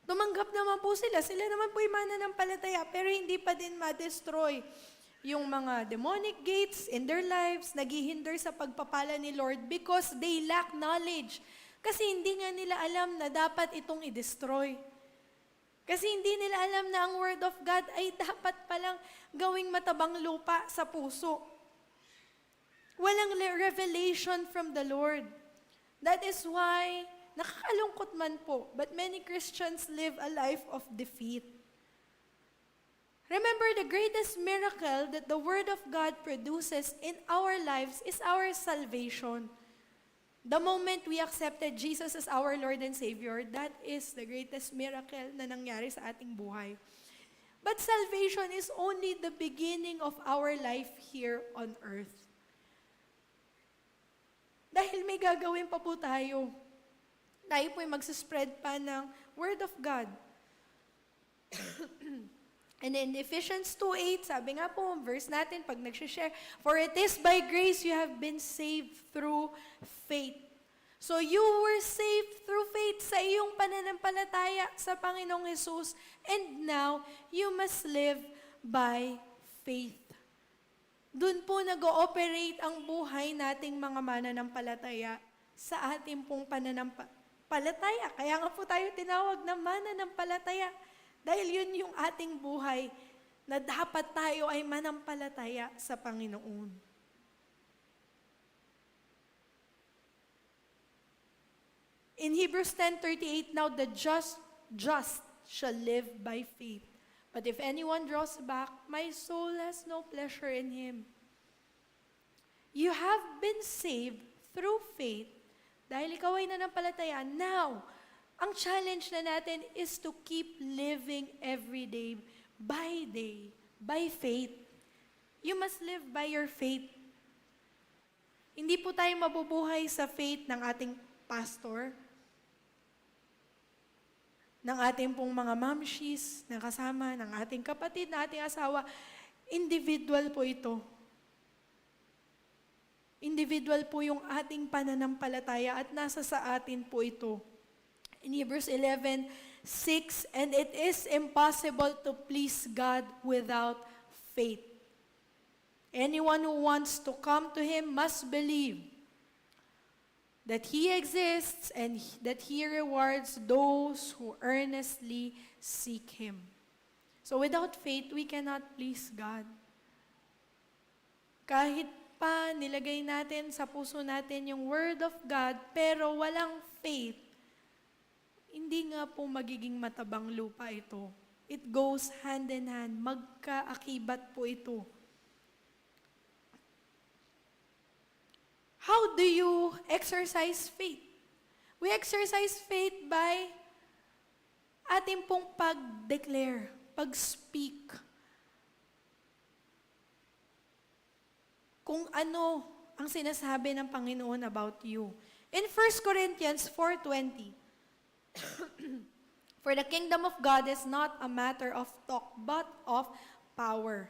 S1: tumanggap naman po sila naman po yung mananampalataya, pero hindi pa din ma-destroy yung mga demonic gates in their lives, naghihinder sa pagpapala ni Lord because they lack knowledge. Kasi hindi nga nila alam na dapat itong i-destroy. Kasi hindi nila alam na ang Word of God ay dapat palang gawing matabang lupa sa puso. Walang revelation from the Lord. That is why, nakakalungkot man po, but many Christians live a life of defeat. Remember, the greatest miracle that the Word of God produces in our lives is our salvation. The moment we accepted Jesus as our Lord and Savior, that is the greatest miracle na nangyari sa ating buhay. But salvation is only the beginning of our life here on earth. Dahil may gagawin pa po tayo. Tayo po yung magsaspread pa ng Word of God. And in Ephesians 2:8, sabi nga po, verse natin, pag nagsishare, for it is by grace you have been saved through faith. So you were saved through faith sa iyong pananampalataya sa Panginoong Jesus, and now you must live by faith. Doon po nag-ooperate ang buhay nating mga mananampalataya sa ating pong pananampalataya. Kaya nga po tayo tinawag na mananampalataya. Dahil yun yung ating buhay na dapat tayo ay manampalataya sa Panginoon. In Hebrews 10:38, now the just shall live by faith. But if anyone draws back, my soul has no pleasure in him. You have been saved through faith dahil ikaw ay nanampalataya. Now, ang challenge na natin is to keep living every day by faith. You must live by your faith. Hindi po tayo mabubuhay sa faith ng ating pastor, ng ating pong mga mamshies, na kasama, ng ating kapatid, ng ating asawa. Individual po ito. Individual po yung ating pananampalataya at nasa sa atin po ito. In Hebrews 11:6, and it is impossible to please God without faith. Anyone who wants to come to Him must believe that He exists and that He rewards those who earnestly seek Him. So without faith, we cannot please God. Kahit pa nilagay natin sa puso natin yung Word of God, pero walang faith, hindi nga po magiging matabang lupa ito. It goes hand in hand. Magkaakibat po ito. How do you exercise faith? We exercise faith by ating pong pag-declare, pag-speak. Kung ano ang sinasabi ng Panginoon about you. In 1 Corinthians 4:20, for the kingdom of God is not a matter of talk, but of power.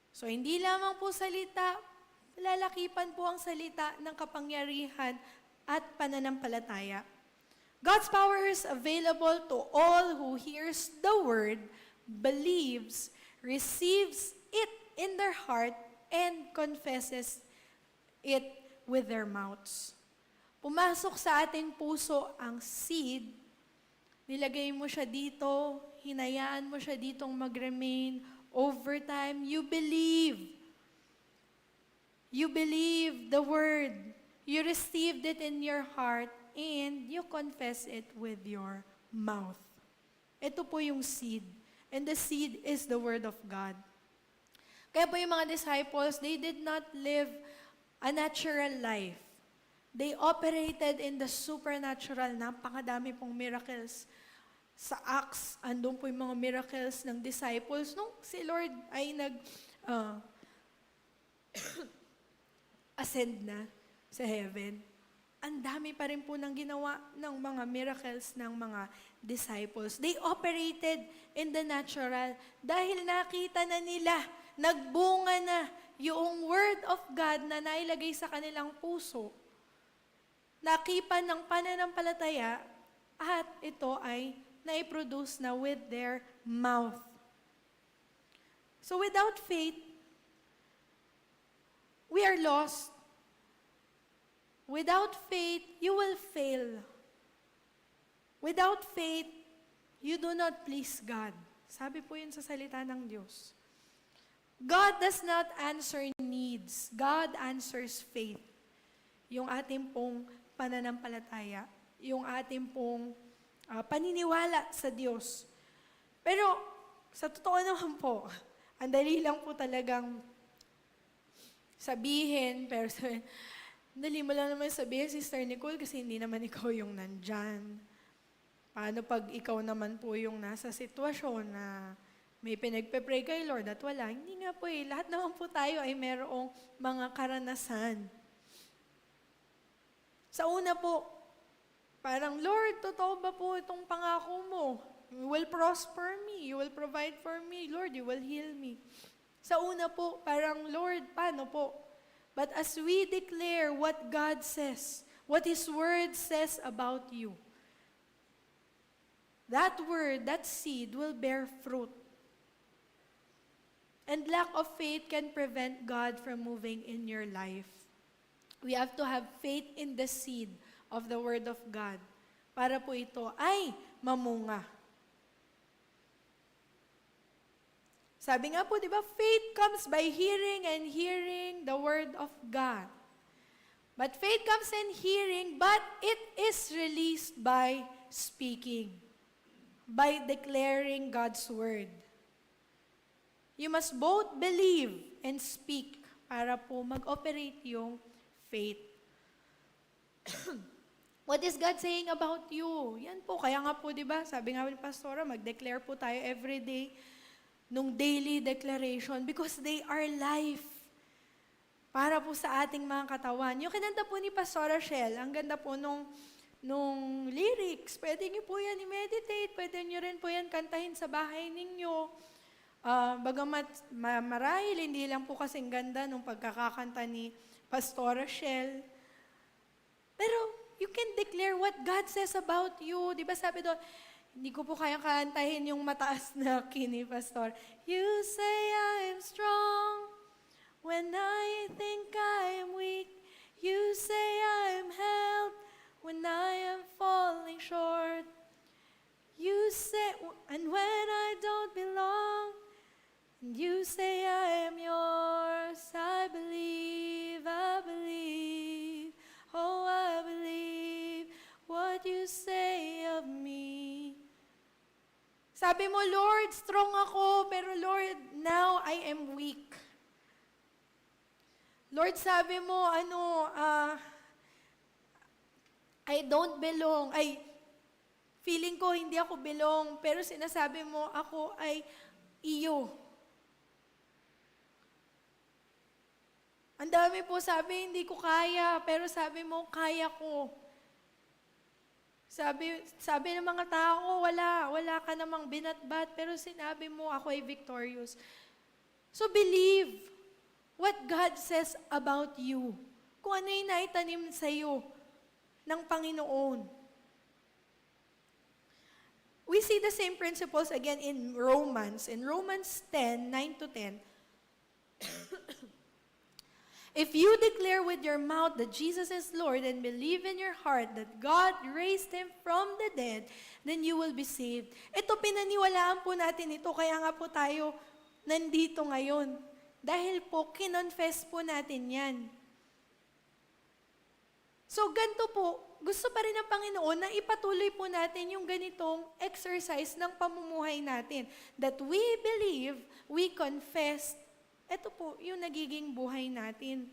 S1: So, hindi lamang po salita, lalakipan po ang salita ng kapangyarihan at pananampalataya. God's power is available to all who hears the word, believes, receives it in their heart, and confesses it with their mouths. Pumasok sa ating puso ang seed, nilagay mo siya dito, hinayaan mo siya ditong mag-remain, over time, you believe. You believe the word. You received it in your heart, and you confess it with your mouth. Ito po yung seed. And the seed is the word of God. Kaya po yung mga disciples, they did not live a natural life. They operated in the supernatural. Napakadami pong miracles. sa Acts, andun po yung mga miracles ng disciples. Nung si Lord ay ascend na sa heaven, ang dami pa rin po ng ginawa ng mga miracles ng mga disciples. They operated in the natural dahil nakita na nila, nagbunga na yung word of God na nailagay sa kanilang puso. Nakipan ng pananampalataya at ito ay naiproduce na with their mouth. So without faith, we are lost. Without faith, you will fail. Without faith, you do not please God. Sabi po yun sa salita ng Diyos. God does not answer needs. God answers faith. Yung ating pong pananampalataya, yung ating pong paniniwala sa Diyos. Pero, sa totoo naman po, ang dali lang po talagang sabihin, pero dali mo lang naman sabihin, Sister Nicole, kasi hindi naman ikaw yung nandyan. Paano pag ikaw naman po yung nasa sitwasyon na may pinagpe-pray kay Lord at wala? Hindi nga po lahat naman po tayo ay merong mga karanasan. Sa una po, parang, Lord, totoo ba po itong pangako mo? You will prosper me. You will provide for me. Lord, you will heal me. Sa una po, parang, Lord, paano po? But as we declare what God says, what His Word says about you, that word, that seed will bear fruit. And lack of faith can prevent God from moving in your life. We have to have faith in the seed of the Word of God para po ito ay mamunga. Sabi nga po, di ba, faith comes by hearing and hearing the Word of God. But faith comes in hearing, but it is released by speaking, by declaring God's Word. You must both believe and speak para po mag-operate yung faith. What is God saying about you? Yan po, kaya nga po, di ba, sabi nga ni Pastora, mag-declare po tayo every day nung daily declaration because they are life para po sa ating mga katawan. Yung kinanta po ni Pastora Shell, ang ganda po nung lyrics. Pwede niyo po yan i-meditate, pwede niyo rin po yan kantahin sa bahay ninyo. Bagamat marahil, hindi lang po kasing ganda nung pagkakakanta ni Pastora Shell. Pero you can declare what God says about you. Di ba sabi doon, hindi ko po kayang kantahin yung mataas na kini, Pastor. You say I am strong when I think I am weak. You say I am helped when I am falling short. You say, and when I don't belong, you say I am yours. I believe, oh I believe what you say of me. Sabi mo, Lord, strong ako, pero Lord, now I am weak. Lord, sabi mo, I don't belong. Feeling ko hindi ako belong, pero sinasabi mo, ako ay iyo. Ang dami po sabi, hindi ko kaya, pero sabi mo, kaya ko. Sabi ng mga tao, wala ka namang binatbat, pero sinabi mo, ako ay victorious. So believe what God says about you. Kung ano yung naitanim sa iyo ng Panginoon. We see the same principles again in Romans. In Romans 10, 9 to 10. If you declare with your mouth that Jesus is Lord and believe in your heart that God raised Him from the dead, then you will be saved. Ito, pinaniwalaan po natin ito, kaya nga po tayo nandito ngayon. Dahil po, kinonfess po natin yan. So, ganito po, gusto pa rin ng Panginoon na ipatuloy po natin yung ganitong exercise ng pamumuhay natin. That we believe, we confess. Ito po, yung nagiging buhay natin.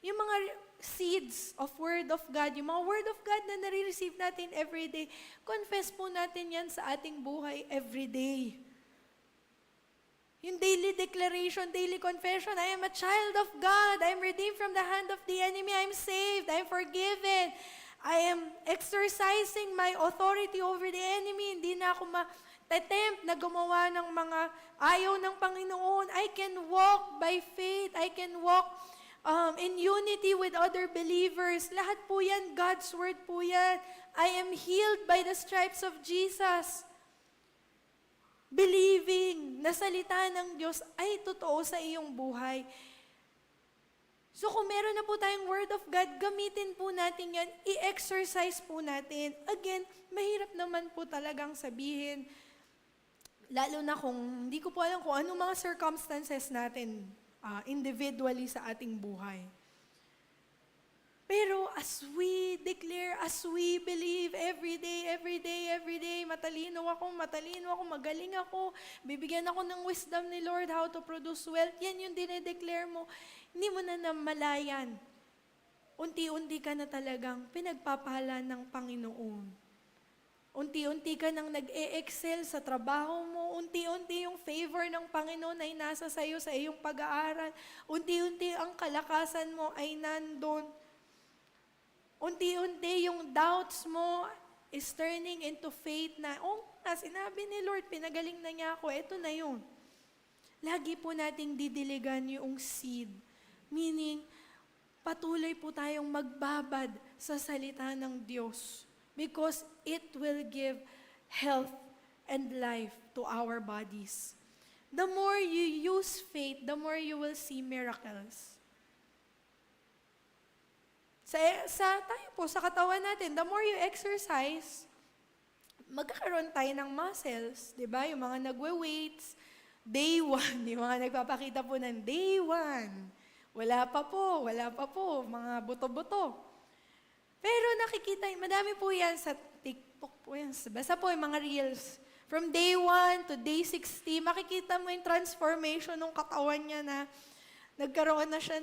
S1: Yung mga seeds of Word of God, yung mga Word of God na nare-receive natin every day, confess po natin yan sa ating buhay every day. Yung daily declaration, daily confession, I am a child of God. I am redeemed from the hand of the enemy. I am saved. I am forgiven. I am exercising my authority over the enemy. Hindi na ako ma-attempt na gumawa ng mga ayaw ng Panginoon. I can walk by faith. I can walk in unity with other believers. Lahat po yan, God's word po yan. I am healed by the stripes of Jesus. Believing na salita ng Diyos ay totoo sa iyong buhay. So kung meron na po tayong Word of God, gamitin po natin yan, i-exercise po natin. Again, mahirap naman po talagang sabihin, lalo na kung hindi ko po alam kung anong mga circumstances natin individually sa ating buhay. Pero as we declare, as we believe every day, matalino ako, magaling ako, bibigyan ako ng wisdom ni Lord how to produce wealth, yan yung dinedeclare mo, hindi mo na namalayan. Unti-unti ka na talagang pinagpapala ng Panginoon. Unti-unti ka nang nag-e-excel sa trabaho mo, unti-unti yung favor ng Panginoon ay nasa sayo sa iyong pag-aaral, unti-unti ang kalakasan mo ay nandun. Unti-unti yung doubts mo is turning into faith na, sinabi ni Lord, pinagaling na niya ako, eto na yun. Lagi po nating didiligan yung seed. Meaning, patuloy po tayong magbabad sa salita ng Diyos because it will give health and life to our bodies. The more you use faith, the more you will see miracles. Tayo po, sa katawan natin, the more you exercise, magkakaroon tayo ng muscles, di ba? Yung mga nagwe-weights, day 1, yung mga nagpapakita po ng day 1. Wala pa po, mga buto-buto. Pero nakikita, madami po yan sa TikTok po yan. Basta po yung mga reels. From day 1 to day 60, makikita mo yung transformation ng katawan niya na nagkaroon na siya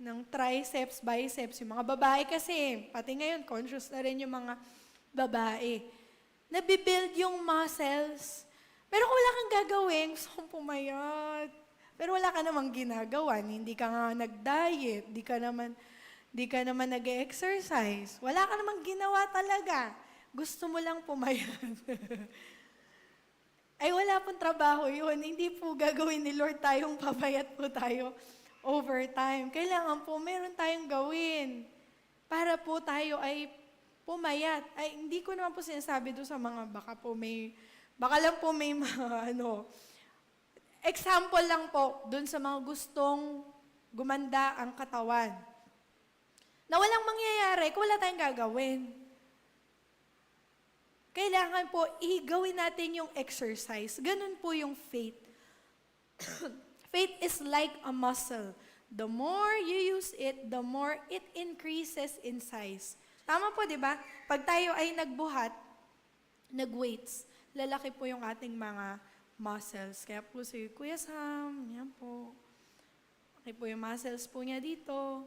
S1: ng triceps, biceps. Yung mga babae kasi, pati ngayon, conscious na rin yung mga babae. Nabibuild yung muscles. Pero kung wala kang gagawin, gusto kong pumayat. Pero wala ka namang ginagawa. Hindi ka nga nag-diet. Di ka naman nag-exercise. Wala ka namang ginawa talaga. Gusto mo lang pumayat. Ay wala pong trabaho yun. Hindi po gagawin ni Lord tayong papayat po tayo overtime. Kailangan po meron tayong gawin para po tayo ay pumayat. Ay, hindi ko naman po sinasabi doon sa mga baka lang po may example lang po doon sa mga gustong gumanda ang katawan. Na walang mangyayari kung wala tayong gagawin. Kailangan po igawin natin yung exercise. Ganun po yung faith. Faith is like a muscle. The more you use it, the more it increases in size. Tama po, di ba? Pag tayo ay nagbuhat, nag-weights, lalaki po yung ating mga muscles. Kaya po si Kuya Sam, yan po. Okay po yung muscles po niya dito.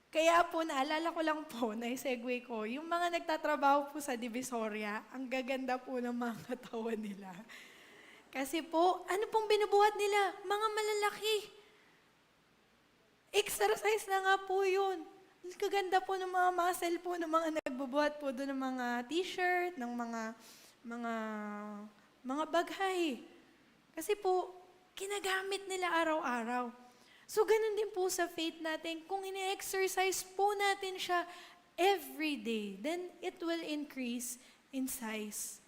S1: Kaya po, naalala ko lang po, na-segue ko, yung mga nagtatrabaho po sa Divisoria, ang gaganda po ng mga katawan nila. Kasi po, ano pong binubuhat nila? Mga malalaki. Exercise na nga po yun. Kaganda po ng mga muscle po ng mga nagbubuhat po doon ng mga t-shirt, ng mga bagay. Kasi po, kinagamit nila araw-araw. So, ganun din po sa faith natin. Kung ini-exercise po natin siya every day, then it will increase in size.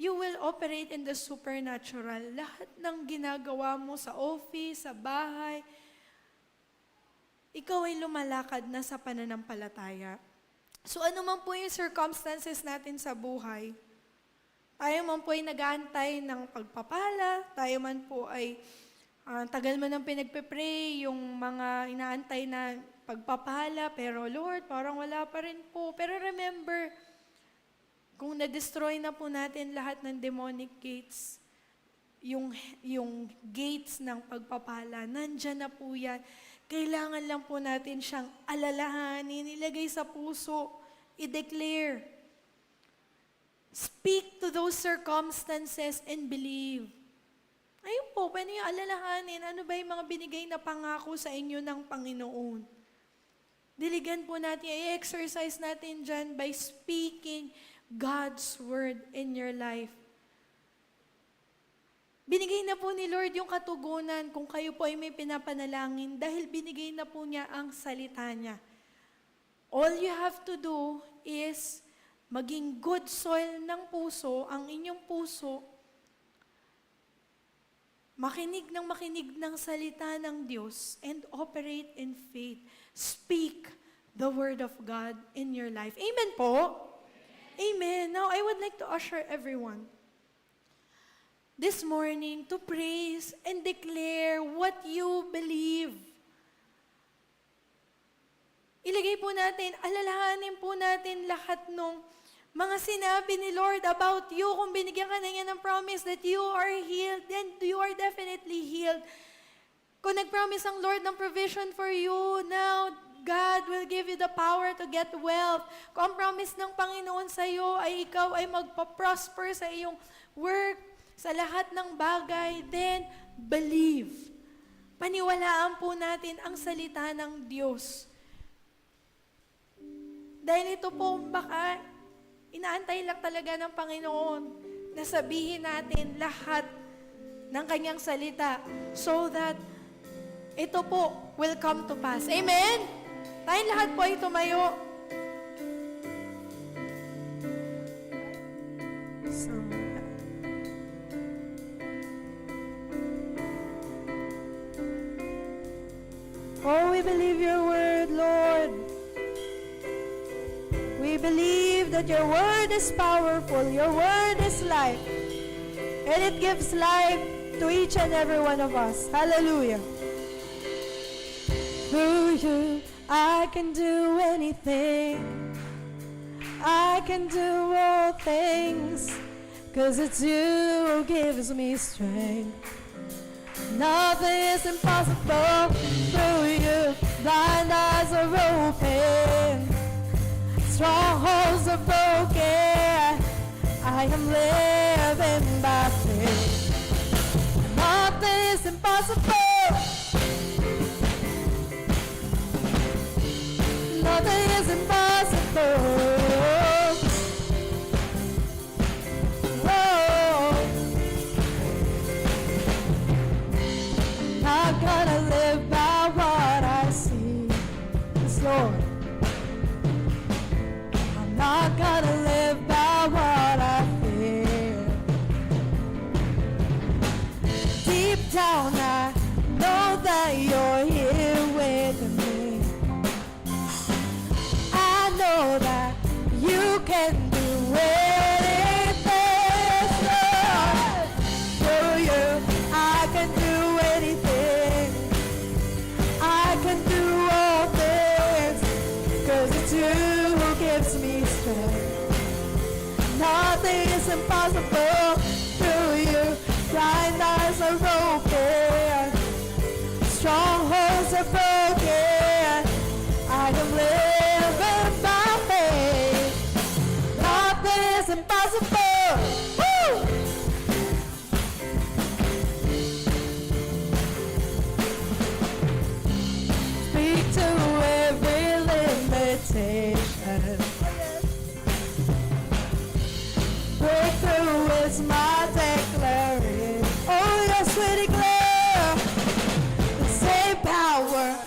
S1: You will operate in the supernatural. Lahat ng ginagawa mo sa office, sa bahay, ikaw ay lumalakad na sa pananampalataya. So ano man po yung circumstances natin sa buhay, tayo man po ay nag-aantay ng pagpapala, tayo man po ay tagal mo nang pinagpe-pray, yung mga inaantay na pagpapala, pero Lord, parang wala pa rin po. Pero remember, kung na-destroy na po natin lahat ng demonic gates, yung gates ng pagpapala, nandyan na po yan. Kailangan lang po natin siyang alalahanin, ilagay sa puso, i-declare. Speak to those circumstances and believe. Ayun po, pwede nyo alalahanin, ano ba yung mga binigay na pangako sa inyo ng Panginoon? Diligan po natin, i-exercise natin dyan by speaking God's word in your life. Binigay na po ni Lord yung katugunan kung kayo po ay may pinapanalangin dahil binigay na po niya ang salita niya. All you have to do is maging good soil ng puso, ang inyong puso, makinig ng salita ng Diyos and operate in faith. Speak the word of God in your life. Amen po? Amen. Now, I would like to usher everyone this morning to praise and declare what you believe. Ilagay po natin, alalahanin po natin lahat nung mga sinabi ni Lord about you. Kung binigyan ka na niya ng promise that you are healed, then you are definitely healed. Kung nag-promise ang Lord ng provision for you, now God will give you the power to get wealth. Kung ang promise ng Panginoon sa iyo ay ikaw ay magpa-prosper sa iyong work, sa lahat ng bagay, then believe. Paniwalaan po natin ang salita ng Diyos. Dahil ito po baka inaantay lang talaga ng Panginoon na sabihin natin lahat ng kanyang salita so that ito po will come to pass. Amen? Tayong lahat po ay tumayo.
S2: Oh, we believe your word, Lord. We believe that your word is powerful. Your word is life. And it gives life to each and every one of us. Hallelujah. Through you, I can do anything. I can do all things. 'Cause it's you who gives me strength. Nothing is impossible through you. Blind eyes are open. Strongholds are broken. I am living by faith. Nothing is impossible. Nothing is impossible. Not gonna live by what I see. Yes, Lord. I'm not gonna live by what I feel. Deep down, I know that you're here with me. I know that you can do anything. Lord. Through you, I can do anything. I can do all things, 'cause it's you who gives me strength. Nothing is impossible through you. Blind eyes are open. Strongholds are broken. I am living by faith. Nothing is impossible. Woo! Speak to every limitation. Breakthrough is my declaration. Oh, yes, we declare the same power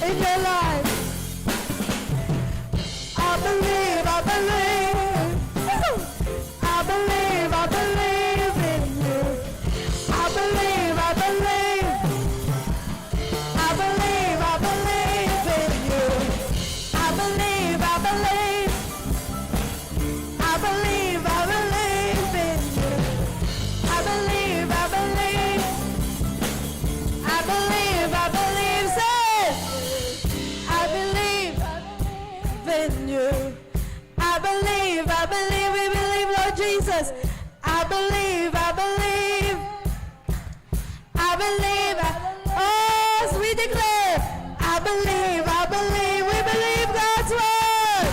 S2: in your life. I believe, I believe. I believe, I believe in you. I believe, I believe. I believe, I believe in you. I believe, I believe. I believe, I believe in you. I believe, I believe. I believe, I believe, say, I believe in you. I believe, we believe, Lord Jesus. I believe, I believe, oh, as we declare, I believe, we believe God's word.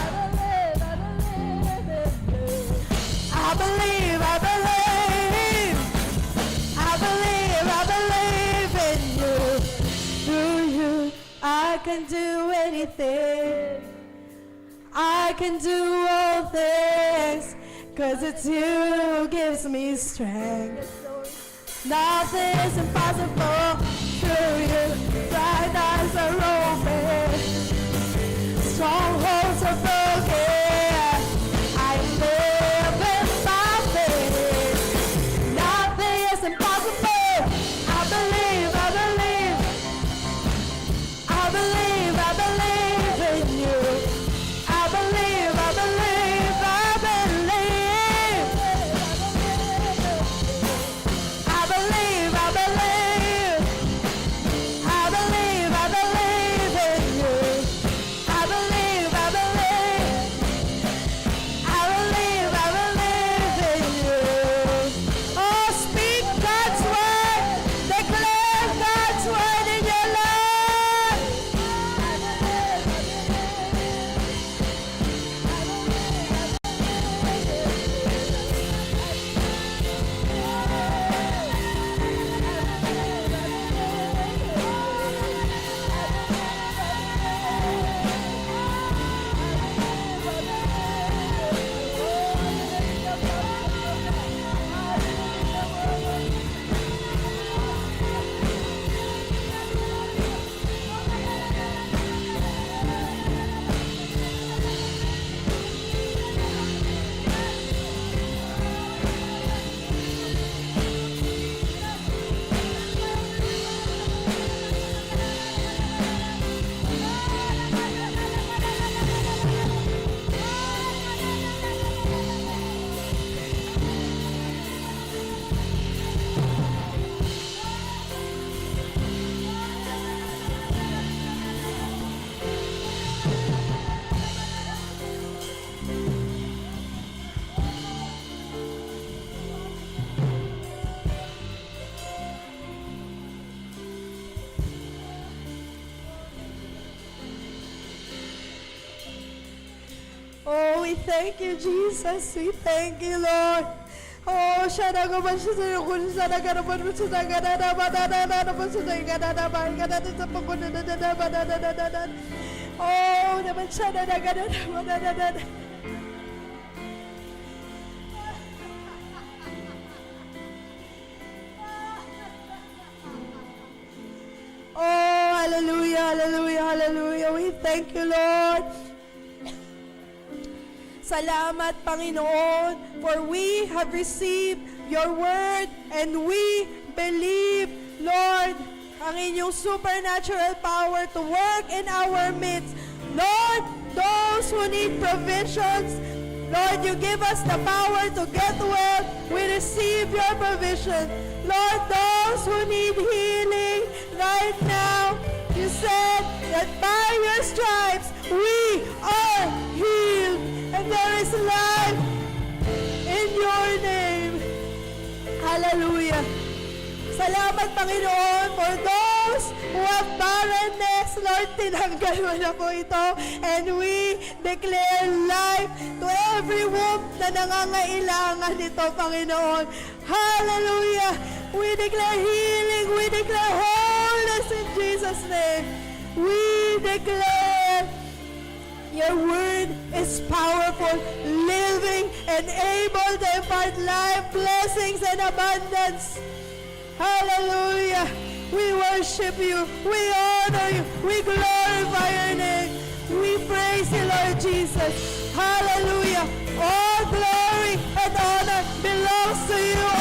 S2: I believe, I believe, I believe in you. Through you, I can do anything. I can do all things, 'cause it's you who gives me strength. Nothing is impossible through you. Blind eyes are open, strongholds are broken. I live in my faith. Nothing is impossible. I believe, I believe. I believe, I believe in you. I believe, I believe, I believe. I believe, I believe. I believe, I believe in you. I believe, I believe. I believe, I believe in you. Oh, speak God's word. Declare God's word in your life. Oh, we thank you, Jesus. We thank you, Lord. Oh, shadago ba siya sa'yo kung sadagaraban mo sa tagadadabadadadada mo sa tagadadabay ka natin sa pagkudadadabadadadadadad. Oh, naman siya nadagadagadadadadad. Oh, hallelujah, hallelujah, hallelujah. We thank you, Lord. Salamat, Panginoon, for we have received your word and we believe, Lord, ang inyong supernatural power to work in our midst. Lord, those who need provisions, Lord, you give us the power to get wealth. We receive your provision. Lord, those who need healing right now, you said that by your stripes we are healed. And there is life in your name. Hallelujah. Salamat, Panginoon, for those who have barrenness. Lord, tinanggal mo na po ito. And we declare life to every womb na nangangailangan nito, Panginoon. Hallelujah. We declare healing. We declare wholeness in Jesus' name. We declare your word is powerful, living, and able to impart life, blessings, and abundance. Hallelujah. We worship you. We honor you. We glorify your name. We praise you, Lord Jesus. Hallelujah. All glory and honor belongs to you,